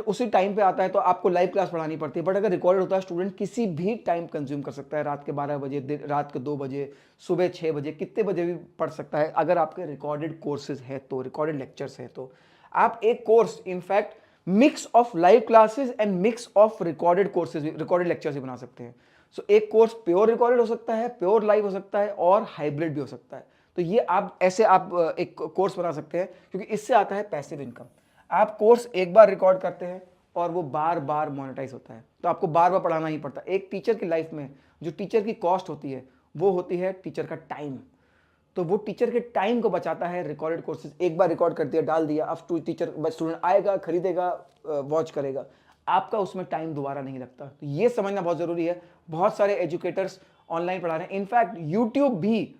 उसी टाइम पे आता है तो आपको लाइव क्लास पढ़ानी पड़ती है। बट अगर रिकॉर्डेड होता है, स्टूडेंट किसी भी टाइम कंज्यूम कर सकता है, रात के 12 बजे, रात के 2 बजे, सुबह 6 बजे, कितने बजे भी पढ़ सकता है, अगर आपके रिकॉर्डेड कोर्सेज है तो, रिकॉर्डेड लेक्चर्स है तो। आप एक course in fact mix of live classes and mix of recorded courses, recorded lectures भी बना सकते हैं। सो एक कोर्स प्योर रिकॉर्डेड हो सकता है, प्योर लाइव हो सकता है, और हाइब्रिड भी हो सकता है। तो ये आप ऐसे आप एक कोर्स बना सकते हैं, क्योंकि इससे आता है पैसिव इनकम। आप कोर्स एक बार रिकॉर्ड करते हैं और वो बार बार मोनेटाइज होता है, तो आपको बार बार पढ़ाना ही पड़ता है। एक टीचर की लाइफ में जो टीचर की कॉस्ट होती है वो होती है टीचर का टाइम। तो वो टीचर के टाइम को बचाता है रिकॉर्डेड कोर्सेज। एक बार रिकॉर्ड कर दिया, डाल दिया, अब टीचर स्टूडेंट आएगा, खरीदेगा, वॉच करेगा, आपका उसमें टाइम दोबारा नहीं लगता। तो ये समझना बहुत जरूरी है। बहुत सारे एजुकेटर्स ऑनलाइन पढ़ा रहे हैं, इनफैक्ट यूट्यूब भी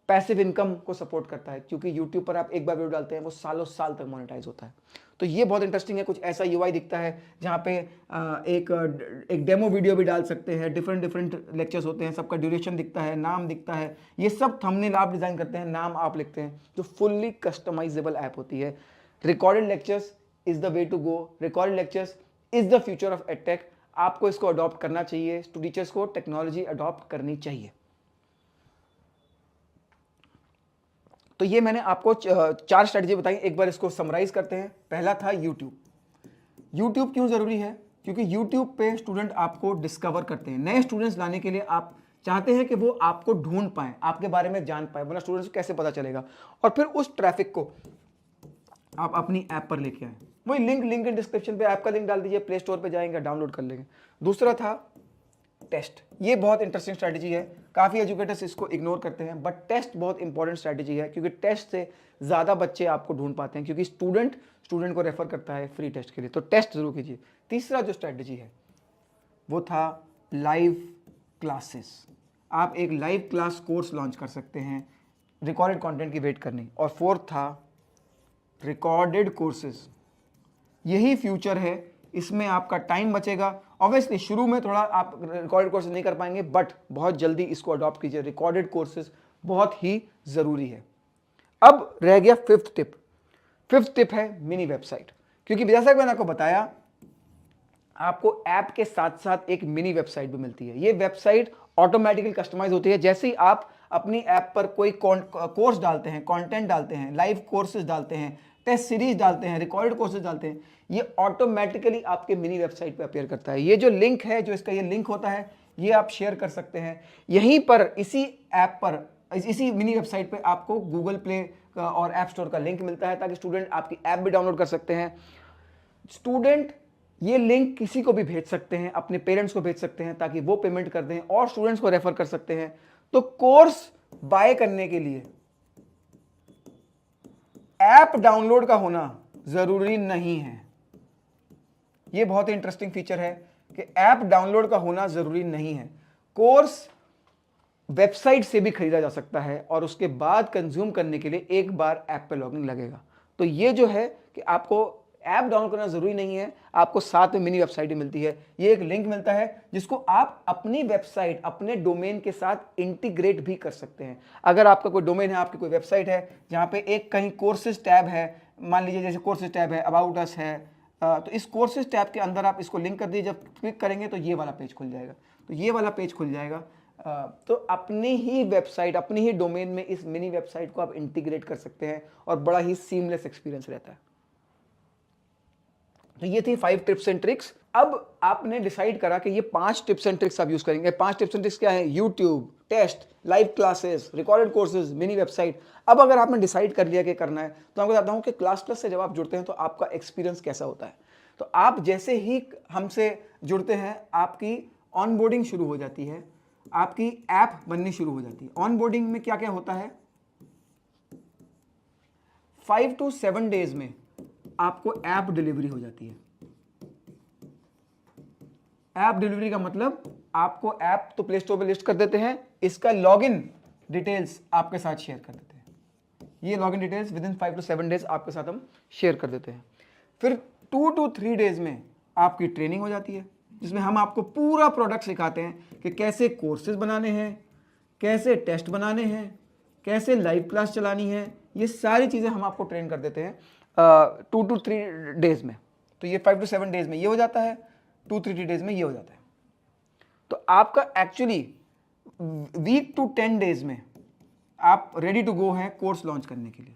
पैसिव इनकम को सपोर्ट करता है, क्योंकि यूट्यूब पर आप एक बार वीडियो डालते हैं वो सालों साल तक मोनेटाइज होता है। तो ये बहुत इंटरेस्टिंग है। कुछ ऐसा यूआई दिखता है जहाँ पे एक डेमो वीडियो भी डाल सकते हैं, डिफरेंट डिफरेंट लेक्चर्स होते हैं, सबका ड्यूरेशन दिखता है, नाम दिखता है, ये सब थंबनेल आप डिजाइन करते हैं, नाम आप लिखते हैं, जो फुल्ली कस्टमाइजेबल ऐप होती है। Recorded lectures is the way to go, recorded lectures is the future of edtech. आपको इसको अडॉप्ट करना चाहिए, टीचर्स को टेक्नोलॉजी अडॉप्ट करनी चाहिए। तो ये मैंने आपको 4 स्ट्रेटजी बताई, एक बार इसको समराइज करते हैं। पहला था यूट्यूब। यूट्यूब क्यों ज़रूरी है? क्योंकि यूट्यूब पे स्टूडेंट आपको डिस्कवर करते हैं। नए स्टूडेंट्स लाने के लिए आप चाहते हैं कि वो आपको ढूंढ पाएं, आपके बारे में जान पाए, वरना स्टूडेंट्स को कैसे पता चलेगा। और फिर उस ट्रैफिक को आप अपनी ऐप पर लेके आए। वही लिंक डिस्क्रिप्शन पे ऐप का लिंक डाल दीजिए, प्ले स्टोर पे जाएंगे, डाउनलोड कर लेंगे। दूसरा था टेस्ट। ये बहुत इंटरेस्टिंग स्ट्रैटेजी है, काफ़ी एजुकेटर्स इसको इग्नोर करते हैं, बट टेस्ट बहुत इंपॉर्टेंट स्ट्रैटेजी है, क्योंकि टेस्ट से ज़्यादा बच्चे आपको ढूंढ पाते हैं, क्योंकि स्टूडेंट को रेफर करता है फ्री टेस्ट के लिए। तो टेस्ट जरूर कीजिए। तीसरा जो स्ट्रैटेजी है वो था लाइव क्लासेस। आप एक लाइव क्लास कोर्स लॉन्च कर सकते हैं, रिकॉर्डेड कंटेंट की वेट करनी। और फोर्थ था रिकॉर्डेड कोर्सेज। यही फ्यूचर है, इसमें आपका टाइम बचेगा। ऑब्वियसली शुरू में थोड़ा आप रिकॉर्डेड कोर्सेज नहीं कर पाएंगे, बट बहुत जल्दी इसको अडॉप्ट कीजिए। रिकॉर्डेड कोर्सेज बहुत ही ज़रूरी है। अब रह गया फिफ्थ टिप। फिफ्थ टिप है मिनी वेबसाइट। क्योंकि जैसा कि मैंने आपको बताया, आपको ऐप के साथ साथ एक मिनी वेबसाइट भी मिलती है। ये वेबसाइट ऑटोमेटिकली कस्टमाइज होती है। जैसे ही आप अपनी ऐप पर कोई कोर्स डालते हैं, कंटेंट डालते हैं, लाइव कोर्सेज डालते हैं, टेस्ट सीरीज डालते हैं, रिकॉर्डेड कोर्सेज डालते हैं, ये ऑटोमेटिकली आपके मिनी वेबसाइट पे अपीयर करता है। ये जो लिंक है, जो इसका ये लिंक होता है, ये आप शेयर कर सकते हैं। यहीं पर इसी ऐप पर, इसी मिनी वेबसाइट पे आपको गूगल प्ले और ऐप स्टोर का लिंक मिलता है, ताकि स्टूडेंट आपकी ऐप भी डाउनलोड कर सकते हैं। स्टूडेंट ये लिंक किसी को भी भेज सकते हैं, अपने पेरेंट्स को भेज सकते हैं, ताकि वो पेमेंट कर दें और स्टूडेंट्स को रेफर कर सकते हैं। तो कोर्स बाय करने के लिए ऐप डाउनलोड का होना जरूरी नहीं है। यह बहुत ही इंटरेस्टिंग फीचर है कि ऐप डाउनलोड का होना जरूरी नहीं है। कोर्स वेबसाइट से भी खरीदा जा सकता है, और उसके बाद कंज्यूम करने के लिए एक बार ऐप पे लॉगिन लगेगा। तो ये जो है कि आपको ऐप डाउनलोड करना जरूरी नहीं है, आपको साथ में मिनी वेबसाइट ही मिलती है। ये एक लिंक मिलता है जिसको आप अपनी वेबसाइट, अपने डोमेन के साथ इंटीग्रेट भी कर सकते हैं। अगर आपका कोई डोमेन है, आपकी कोई वेबसाइट है जहां पे एक कहीं कोर्सेज टैब है, मान लीजिए जैसे कोर्सेज टैब है, अबाउट अस है, तो इस कोर्सेज टैब के अंदर आप इसको लिंक कर दीजिए। जब क्लिक करेंगे तो ये वाला पेज खुल जाएगा। तो ये वाला पेज खुल जाएगा। तो अपनी ही वेबसाइट, अपनी ही डोमेन में इस मिनी वेबसाइट को आप इंटीग्रेट कर सकते हैं, और बड़ा ही सीमलेस एक्सपीरियंस रहता है। तो ये थी 5 टिप्स एंड ट्रिक्स। अब आपने डिसाइड करा कि ये 5 टिप्स एंड ट्रिक्स आप यूज करेंगे। 5 टिप्स एंड ट्रिक्स क्या है? YouTube, test, live classes, recorded courses, mini website. अब अगर आपने डिसाइड कर लिया कि करना है, तो मैं बताता हूं कि क्लास प्लस से जब आप जुड़ते हैं तो आपका एक्सपीरियंस कैसा होता है। तो आप जैसे ही हमसे जुड़ते हैं, आपकी ऑनबोर्डिंग शुरू हो जाती है, आपकी ऐप बननी शुरू हो जाती है। ऑनबोर्डिंग में क्या क्या होता है? 5 to 7 डेज में आपको ऐप डिलीवरी हो जाती है। ऐप डिलीवरी का मतलब आपको ऐप तो प्ले स्टोर पे लिस्ट कर देते हैं, इसका लॉगिन डिटेल्स आपके साथ शेयर कर देते हैं। ये login details with in 5 to 7 days आपके साथ हम शेयर कर देते हैं। फिर 2 to 3 डेज में आपकी ट्रेनिंग हो जाती है, जिसमें हम आपको पूरा प्रोडक्ट सिखाते हैं कि कैसे कोर्सेज बनाने हैं, कैसे टेस्ट बनाने हैं, कैसे लाइव क्लास चलानी है। ये सारी चीज़ें हम आपको ट्रेन कर देते हैं 2 to 3 डेज में। तो ये 5 to 7 डेज में ये हो जाता है, 2-3 डेज में ये हो जाता है। तो आपका एक्चुअली वीक टू 10 डेज में आप रेडी टू गो हैं कोर्स लॉन्च करने के लिए।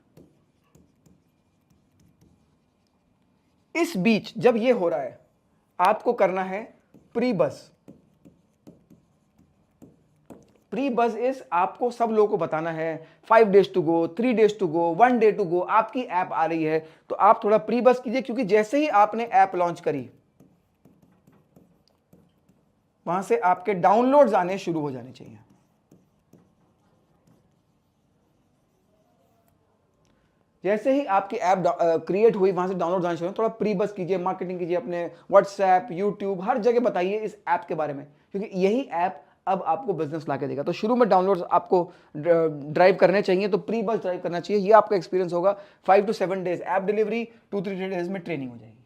इस बीच जब ये हो रहा है, आपको करना है pre buzz. Pre buzz is आपको सब लोगों को बताना है 5 days to go, 3 days to go, 1 day to go, आपकी ऐप आ रही है। तो आप थोड़ा प्री बज़ कीजिए, क्योंकि जैसे ही आपने ऐप लॉन्च करी, वहां से आपके डाउनलोड्स आने शुरू हो जाने चाहिए। जैसे ही आपकी ऐप क्रिएट हुई, वहां से डाउनलोड आने शुरू, थोड़ा प्री बज़ कीजिए, मार्केटिंग कीजिए, अपने व्हाट्सएप, यूट्यूब, हर जगह बताइए इस ऐप के बारे में, क्योंकि यही ऐप अब आपको बिजनेस ला के देगा। तो शुरू में डाउनलोड्स आपको ड्राइव करने चाहिए, तो प्री बज़ ड्राइव करना चाहिए। ये आपका एक्सपीरियंस होगा। 5 to 7 days app delivery, 2-3 days में ट्रेनिंग हो जाएगी।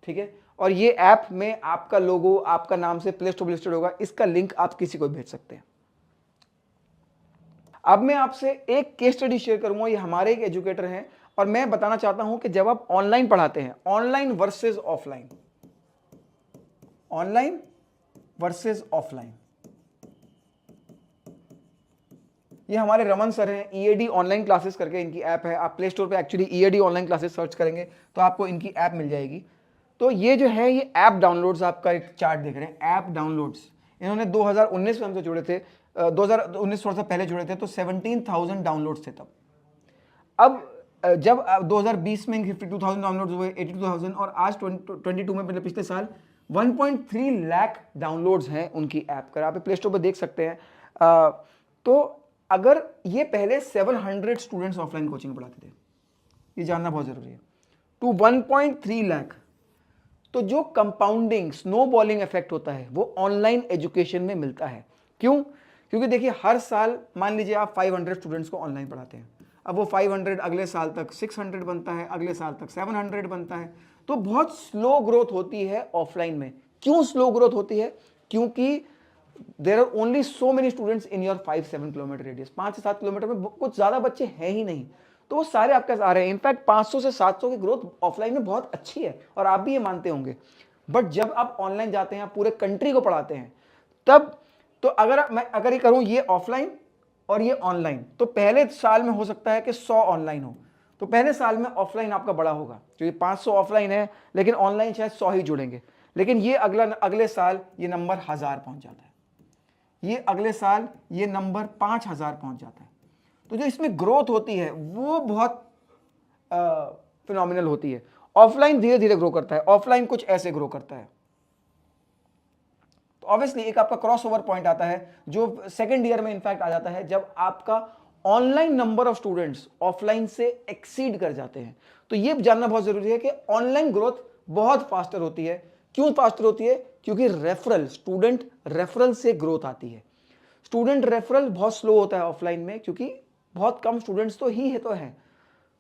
ठीक है। और ये ऐप में आपका लोगो, आपका नाम से प्ले स्टोर लिस्टेड होगा। इसका लिंक आप किसी को भेज सकते हैं। अब मैं आपसे एक केस स्टडी शेयर करूंगा। ये हमारे एक एजुकेटर हैं, और मैं बताना चाहता हूं कि जब आप ऑनलाइन पढ़ाते हैं, online versus offline, online versus offline, ये हमारे रमन सर हैं, ईएडी ऑनलाइन क्लासेस करके इनकी ऐप है। आप प्ले स्टोर पे actually EAD online classes search करेंगे तो आपको इनकी ऐप मिल जाएगी। तो ये जो है ये ऐप डाउनलोड्स, आपका एक चार्ट देख रहे हैं, ऐप डाउनलोड्स इन्होंने 2019 में हमसे जुड़े थे, 2019 थोड़ा सा पहले जुड़े थे, तो 17,000 डाउनलोड्स थे तब। अब जब 2020 में 52,000 डाउनलोड्स हुए, 82,000, और आज 22 में मतलब पिछले साल 1.3 लाख डाउनलोड्स हैं उनकी ऐप का। आप प्ले स्टोर पर देख सकते हैं। तो अगर ये पहले 700 स्टूडेंट्स ऑफलाइन कोचिंग पढ़ाते थे, ये जानना बहुत जरूरी है, टू 1.3 लाख, तो जो कंपाउंडिंग स्नो बॉलिंग इफेक्ट होता है वो ऑनलाइन एजुकेशन में मिलता है। क्यों? क्योंकि देखिए हर साल मान लीजिए आप 500 स्टूडेंट्स को ऑनलाइन पढ़ाते हैं, अब वो 500 अगले साल तक 600 बनता है, अगले साल तक 700 बनता है, तो बहुत स्लो ग्रोथ होती है ऑफलाइन में। क्यों स्लो ग्रोथ होती है? क्योंकि there are only so many students in your 5-7 kilometre radius. 5 से 7 किलोमीटर में कुछ ज्यादा बच्चे हैं ही नहीं, तो वो सारे आपके पास आ रहे हैं। इनफैक्ट 500 से 700 की ग्रोथ ऑफलाइन में बहुत अच्छी है और आप भी ये मानते होंगे। बट जब आप ऑनलाइन जाते हैं, आप पूरे कंट्री को पढ़ाते हैं, तब तो अगर ये करूं ये ऑफलाइन और ये ऑनलाइन, तो पहले साल में हो सकता है कि 100 ऑनलाइन हो, तो पहले साल में ऑफलाइन आपका बड़ा होगा, क्योंकि 500 ऑफलाइन है लेकिन ऑनलाइन शायद 100 ही जुड़ेंगे। लेकिन ये अगले साल ये नंबर 1000 पहुंच जाता है, ये अगले साल ये नंबर 5000 पहुंच जाता है। तो जो इसमें ग्रोथ होती है वो बहुत फिनोमिनल होती है। ऑफलाइन धीरे धीरे ग्रो करता है, ऑफलाइन कुछ ऐसे ग्रो करता है। तो ऑब्वियसली एक आपका क्रॉस ओवर पॉइंट आता है जो सेकेंड ईयर में इनफैक्ट आ जाता है, जब आपका online number of students offline से एक्सीड कर जाते हैं। तो ये जानना बहुत जरूरी है कि ऑनलाइन ग्रोथ बहुत फास्टर होती है। क्यों फास्टर होती है? क्योंकि रेफरल, स्टूडेंट रेफरल से ग्रोथ आती है। स्टूडेंट रेफरल बहुत स्लो होता है ऑफलाइन में, क्योंकि बहुत कम स्टूडेंट्स तो ही है तो है।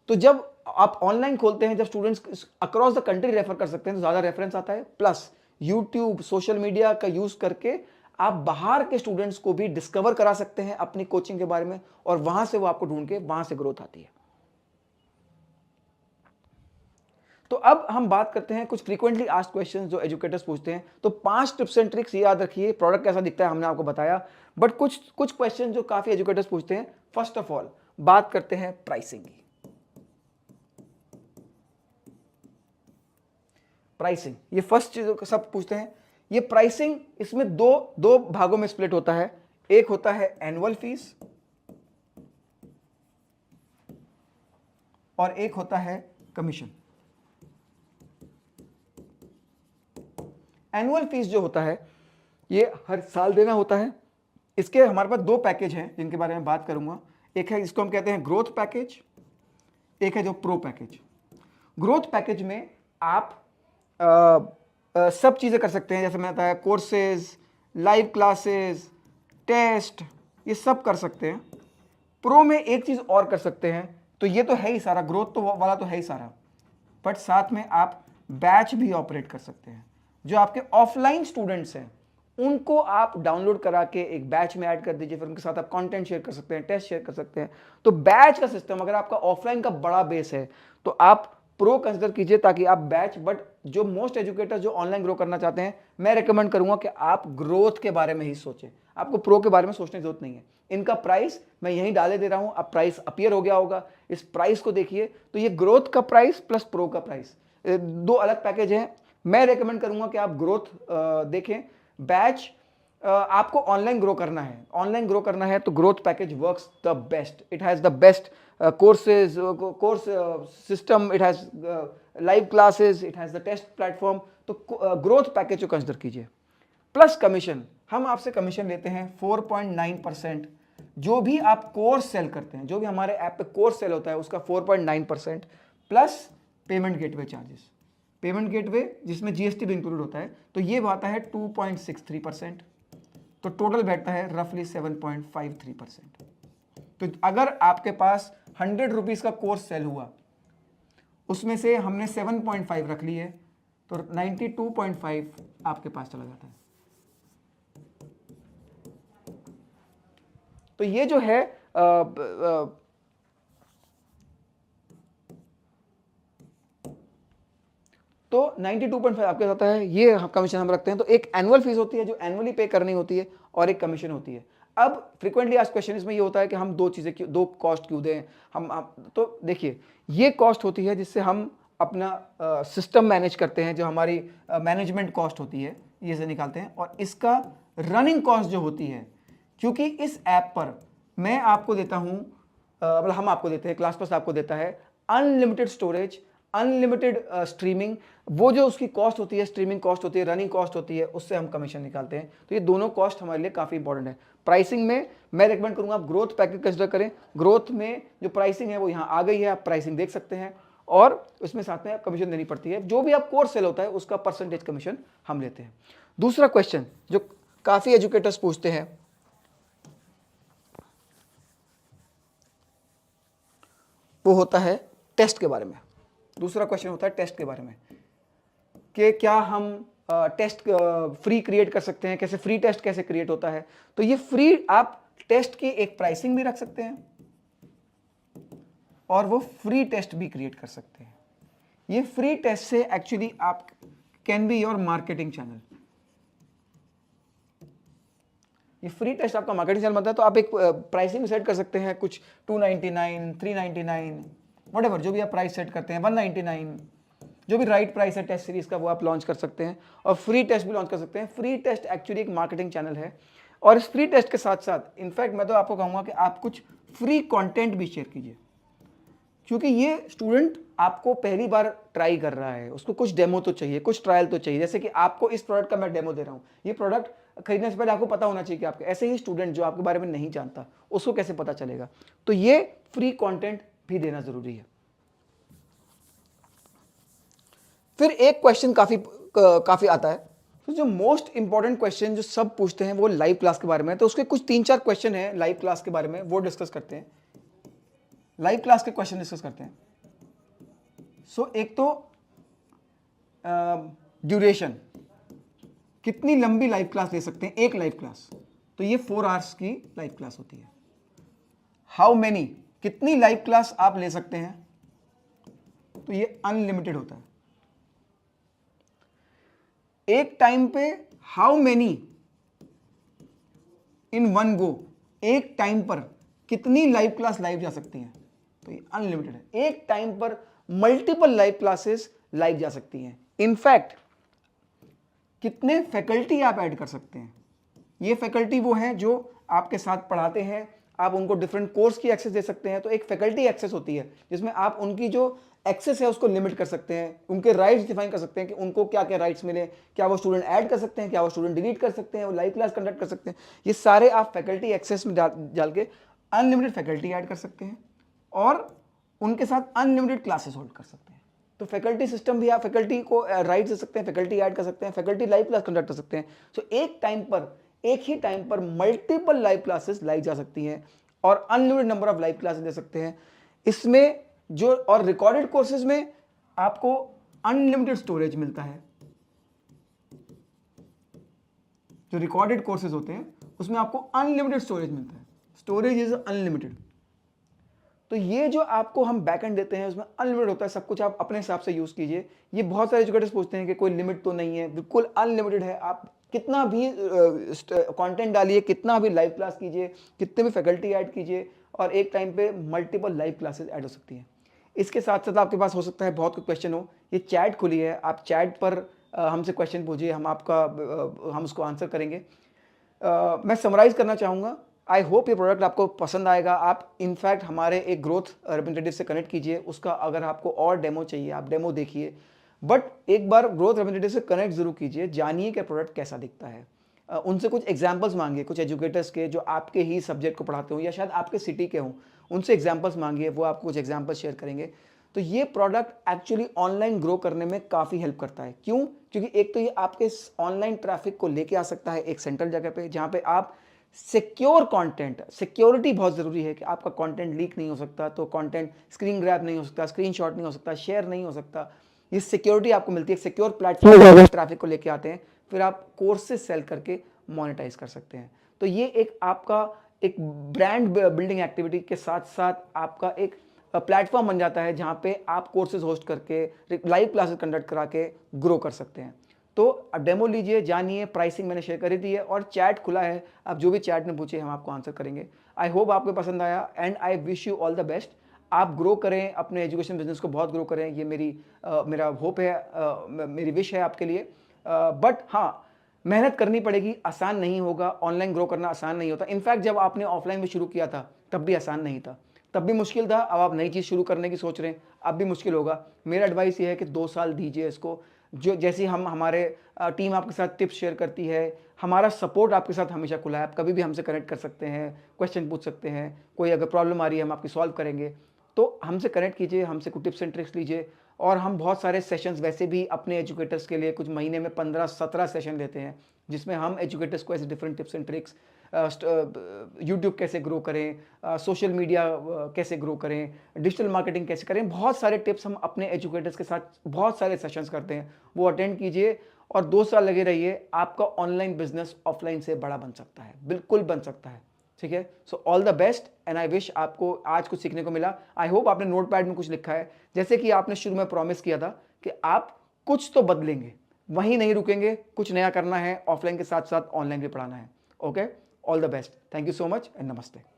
तो जब आप ऑनलाइन खोलते हैं, जब students across the country refer कर सकते हैं, तो ज्यादा रेफरेंस आता है। प्लस यूट्यूब, सोशल मीडिया का यूज करके आप बाहर के स्टूडेंट्स को भी डिस्कवर करा सकते हैं अपनी कोचिंग के बारे में, और वहां से वो आपको ढूंढ के वहां से ग्रोथ आती है। तो अब हम बात करते हैं कुछ फ्रीक्वेंटली आस्क्ड क्वेश्चंस जो एजुकेटर्स पूछते हैं। तो 5 टिप्स एंड ट्रिक्स याद रखिए। प्रोडक्ट कैसा दिखता है हमने आपको बताया, बट कुछ क्वेश्चन जो काफी एजुकेटर्स पूछते हैं। फर्स्ट ऑफ ऑल बात करते हैं प्राइसिंग की। प्राइसिंग ये फर्स्ट चीज सब पूछते हैं। ये प्राइसिंग इसमें दो भागों में स्प्लिट होता है। एक होता है एनुअल फीस और एक होता है कमीशन। एनुअल फीस जो होता है ये हर साल देना होता है। इसके हमारे पास 2 पैकेज हैं जिनके बारे में बात करूंगा। एक है जिसको हम कहते हैं ग्रोथ पैकेज, एक है जो प्रो पैकेज। ग्रोथ पैकेज में आप सब चीजें कर सकते हैं, जैसे मैंने बताया कोर्सेज, लाइव क्लासेस, टेस्ट, ये सब कर सकते हैं। प्रो में एक चीज और कर सकते हैं, तो ये तो है ही सारा, ग्रोथ तो वाला तो है ही सारा, बट साथ में आप बैच भी ऑपरेट कर सकते हैं। जो आपके ऑफलाइन स्टूडेंट्स हैं उनको आप डाउनलोड करा के एक बैच में ऐड कर दीजिए, फिर उनके साथ आप कंटेंट शेयर कर सकते हैं, टेस्ट शेयर कर सकते हैं। तो बैच का सिस्टम, अगर आपका ऑफलाइन का बड़ा बेस है तो आप प्रो कंसिडर कीजिए, ताकि आप बैच, बट जो मोस्ट एजुकेटर्स जो ऑनलाइन ग्रो करना चाहते हैं, मैं रिकमेंड करूंगा कि आप ग्रोथ के बारे में ही सोचें, आपको प्रो के बारे में सोचने की जरूरत नहीं है। इनका प्राइस मैं यहीं डाले दे रहा हूं, अब प्राइस अपीयर हो गया होगा, इस प्राइस को देखिए। तो ये ग्रोथ का प्राइस प्लस प्रो का प्राइस, 2 अलग पैकेज हैं। मैं रेकमेंड करूंगा कि आप ग्रोथ देखें। बैच आपको ऑनलाइन ग्रो करना है, ऑनलाइन ग्रो करना है तो growth package works the best. It has the best courses, course system, it has live classes, it has the test platform. तो ग्रोथ पैकेज को कंसिडर कीजिए। प्लस कमीशन, हम आपसे कमीशन लेते हैं 4.9%। जो भी आप कोर्स सेल करते हैं, जो भी हमारे ऐप पे कोर्स सेल होता है, उसका 4.9% plus payment gateway charges. Payment gateway जिसमें जीएसटी भी इंक्लूड होता है, तो ये आता है 2.63%। तो टोटल बैठता है रफली 7.53%। तो अगर आपके पास 100 रुपीज का कोर्स सेल हुआ, उसमें से हमने 7.5 रख ली है, तो 92.5 आपके पास चला जाता है। तो ये जो है तो 92.5 आपके साथ है, ये कमीशन हम रखते हैं। तो एक एनुअल फीस होती है जो एनुअली पे करनी होती है, और एक कमीशन होती है। अब फ्रीक्वेंटली आज क्वेश्चन इसमें ये होता है कि हम दो कॉस्ट क्यों दें, तो देखिए ये कॉस्ट होती है जिससे हम अपना सिस्टम मैनेज करते हैं, जो हमारी मैनेजमेंट कॉस्ट होती है ये से निकालते हैं। और इसका रनिंग कॉस्ट जो होती है, क्योंकि इस ऐप पर मैं आपको देता हूं, मतलब हम आपको देते हैं, क्लास प्लस आपको देता है अनलिमिटेड स्टोरेज, अनलिमिटेड स्ट्रीमिंग, वो जो उसकी कॉस्ट होती है, स्ट्रीमिंग कॉस्ट होती है, रनिंग कॉस्ट होती है, उससे हम कमीशन निकालते हैं। तो ये दोनों कॉस्ट हमारे लिए काफ़ी इंपॉर्टेंट है। प्राइसिंग में मैं रेकमेंड करूंगा आप ग्रोथ पैकेज कंसिडर करें। ग्रोथ में जो प्राइसिंग है वो यहाँ आ गई है, आप प्राइसिंग देख सकते हैं, और उसमें साथ में कमीशन देनी पड़ती है। जो भी आप कोर्स सेल होता है उसका परसेंटेज कमीशन हम लेते हैं। दूसरा क्वेश्चन जो काफ़ी एजुकेटर्स पूछते हैं वो होता है टेस्ट के बारे में। दूसरा क्वेश्चन होता है टेस्ट के बारे में कि क्या हम टेस्ट फ्री क्रिएट कर सकते हैं, कैसे फ्री टेस्ट कैसे क्रिएट होता है। तो ये फ्री, आप टेस्ट की एक प्राइसिंग भी रख सकते हैं और वो फ्री टेस्ट भी क्रिएट कर सकते हैं। ये फ्री टेस्ट से एक्चुअली आप can be your marketing channel. ये फ्री टेस्ट आपका मार्केटिंग चैनल बनता है। तो आप एक प्राइसिंग सेट कर सकते हैं, कुछ 299, 399, व्हाटएवर, जो भी आप प्राइस सेट करते हैं, 199, जो भी राइट प्राइस है टेस्ट सीरीज का वो आप लॉन्च कर सकते हैं, और फ्री टेस्ट भी लॉन्च कर सकते हैं। फ्री टेस्ट एक्चुअली एक मार्केटिंग चैनल है, और इस फ्री टेस्ट के साथ साथ इनफैक्ट मैं तो आपको कहूँगा कि आप कुछ फ्री कंटेंट भी शेयर कीजिए, क्योंकि ये स्टूडेंट आपको पहली बार ट्राई कर रहा है, उसको कुछ डेमो तो चाहिए, कुछ ट्रायल तो चाहिए। जैसे कि आपको इस प्रोडक्ट का मैं डेमो दे रहा हूँ, ये प्रोडक्ट खरीदने से पहले आपको पता होना चाहिए कि आपके, ऐसे ही स्टूडेंट जो आपके बारे में नहीं जानता उसको कैसे पता चलेगा। तो ये फ्री कंटेंट भी देना जरूरी है। फिर एक क्वेश्चन काफी आता है, तो जो मोस्ट इंपॉर्टेंट क्वेश्चन जो सब पूछते हैं वो लाइव क्लास के बारे में है। तो उसके कुछ 3-4 क्वेश्चन है लाइव क्लास के बारे में, वो डिस्कस करते हैं। लाइव क्लास के क्वेश्चन डिस्कस करते हैं। एक तो ड्यूरेशन, कितनी लंबी लाइव क्लास ले सकते हैं एक लाइव क्लास, तो ये 4 आवर्स की लाइव क्लास होती है। हाउ मेनी, कितनी लाइव क्लास आप ले सकते हैं, तो ये अनलिमिटेड होता है। एक टाइम पे how many in one go, एक टाइम पर कितनी लाइव क्लास लाइव जा सकती हैं, तो ये अनलिमिटेड है। एक टाइम पर मल्टीपल लाइव क्लासेस लाइव जा सकती हैं। इनफैक्ट कितने फैकल्टी आप ऐड कर सकते हैं, ये फैकल्टी वो हैं जो आपके साथ पढ़ाते हैं, आप उनको डिफरेंट कोर्स की एक्सेस दे सकते हैं। तो एक फैकल्टी एक्सेस होती है जिसमें आप उनकी जो एक्सेस है उसको लिमिट कर सकते हैं, उनके राइट्स डिफाइन कर सकते हैं कि उनको क्या क्या राइट्स मिले, क्या वो स्टूडेंट ऐड कर सकते हैं, क्या वो स्टूडेंट डिलीट कर सकते हैं, वो लाइव क्लास कंडक्ट कर सकते हैं। ये सारे आप फैकल्टी एक्सेस में डाल के अनलिमिटेड फैकल्टी ऐड कर सकते हैं और उनके साथ अनलिमिटेड क्लासेस होल्ड कर सकते हैं। तो फैकल्टी सिस्टम भी, आप फैकल्टी को राइट्स दे सकते हैं, फैकल्टी ऐड कर सकते हैं, फैकल्टी लाइव क्लास कंडक्ट कर सकते हैं। सो एक ही टाइम पर मल्टीपल लाइव क्लासेस लाई जा सकती हैं और unlimited number of live classes दे सकते हैं इसमें। जो और रिकॉर्डेड कोर्सेज में आपको अनलिमिटेड स्टोरेज मिलता है। जो रिकॉर्डेड कोर्सेज होते हैं उसमें आपको अनलिमिटेड स्टोरेज मिलता है, स्टोरेज इज अनलिमिटेड। तो ये जो आपको हम बैकएंड देते हैं उसमें अनलिमिटेड होता है, सब कुछ आप अपने हिसाब से यूज कीजिए। ये बहुत सारे एजुकेटर्स पूछते हैं कि कोई लिमिट तो नहीं है, बिल्कुल अनलिमिटेड है। आप कितना भी कंटेंट डालिए, कितना भी लाइव क्लास कीजिए, कितने भी फैकल्टी ऐड कीजिए, और एक टाइम पे मल्टीपल लाइव क्लासेस ऐड हो सकती हैं। इसके साथ साथ आपके पास हो सकता है बहुत कुछ क्वेश्चन हो, ये चैट खुली है, आप चैट पर हमसे क्वेश्चन पूछिए, हम उसको आंसर करेंगे। मैं समराइज करना चाहूँगा, आई होप ये प्रोडक्ट आपको पसंद आएगा। आप इनफैक्ट हमारे एक ग्रोथ रिप्रेजेंटेटिव से कनेक्ट कीजिए, उसका अगर आपको और डेमो चाहिए आप डेमो देखिए, बट एक बार ग्रोथ रिप्रेजेंटेटिव से कनेक्ट जरूर कीजिए, जानिए कि प्रोडक्ट कैसा दिखता है। उनसे कुछ एग्जाम्पल्स मांगिए, कुछ एजुकेटर्स के जो आपके ही सब्जेक्ट को पढ़ाते हो या शायद आपके सिटी के हों, उनसे एग्जाम्पल्स मांगिए, वो आपको कुछ एग्जाम्पल्स शेयर करेंगे। तो ये प्रोडक्ट एक्चुअली ऑनलाइन ग्रो करने में काफ़ी हेल्प करता है। क्यों? क्योंकि एक तो ये आपके ऑनलाइन ट्रैफिक को लेके आ सकता है एक सेंट्रल जगह पे, जहाँ पे आप सिक्योर कंटेंट, सिक्योरिटी बहुत ज़रूरी है कि आपका कंटेंट लीक नहीं हो सकता, तो कंटेंट स्क्रीन ग्रैब नहीं हो सकता, स्क्रीनशॉट नहीं हो सकता, शेयर नहीं हो सकता। ये सिक्योरिटी आपको मिलती है, सिक्योर प्लेटफॉर्म ट्रैफिक को लेके आते हैं, फिर आप कोर्सेज सेल करके मोनेटाइज कर सकते हैं। तो ये एक आपका एक ब्रांड बिल्डिंग एक्टिविटी के साथ साथ आपका एक प्लेटफॉर्म बन जाता है जहाँ पे आप कोर्सेज होस्ट करके लाइव क्लासेस कंडक्ट करा के ग्रो कर सकते हैं। तो डेमो लीजिए, जानिए, प्राइसिंग मैंने शेयर कर दी है और चैट खुला है, आप जो भी चैट में पूछे हम आपको आंसर करेंगे। आई होप आपको पसंद आया and I wish you all the best. आप ग्रो करें, अपने एजुकेशन बिजनेस को बहुत ग्रो करें, ये मेरा होप है, मेरी विश है आपके लिए। बट हाँ, मेहनत करनी पड़ेगी, आसान नहीं होगा, ऑनलाइन ग्रो करना आसान नहीं होता। इनफैक्ट जब आपने ऑफलाइन में शुरू किया था तब भी आसान नहीं था, तब भी मुश्किल था। अब आप नई चीज़ शुरू करने की सोच रहे हैं, अब भी मुश्किल होगा। मेरा एडवाइस ये है कि 2 साल दीजिए इसको। जो जैसे हमारे टीम आपके साथ टिप्स शेयर करती है, हमारा सपोर्ट आपके साथ हमेशा खुला है, आप कभी भी हमसे कनेक्ट कर सकते हैं, क्वेश्चन पूछ सकते हैं, कोई अगर प्रॉब्लम आ रही है हम आपकी सॉल्व करेंगे। तो हमसे कनेक्ट कीजिए, हमसे कुछ टिप्स एंड ट्रिक्स लीजिए। और हम बहुत सारे सेशंस वैसे भी अपने एजुकेटर्स के लिए कुछ महीने में 15-17 सेशन लेते हैं, जिसमें हम एजुकेटर्स को ऐसे different tips and tricks, YouTube कैसे ग्रो करें, सोशल मीडिया कैसे ग्रो करें, डिजिटल मार्केटिंग कैसे करें, बहुत सारे टिप्स हम अपने एजुकेटर्स के साथ बहुत सारे सेशंस करते हैं, वो अटेंड कीजिए और 2 साल लगे रहिए। आपका ऑनलाइन बिजनेस ऑफलाइन से बड़ा बन सकता है, बिल्कुल बन सकता है। ठीक है, so all the best and I wish आपको आज कुछ सीखने को मिला। आई होप आपने नोट पैड में कुछ लिखा है, जैसे कि आपने शुरू में प्रॉमिस किया था कि आप कुछ तो बदलेंगे, वहीं नहीं रुकेंगे, कुछ नया करना है, ऑफलाइन के साथ साथ ऑनलाइन भी पढ़ाना है। Okay, all the best, thank you so much and नमस्ते।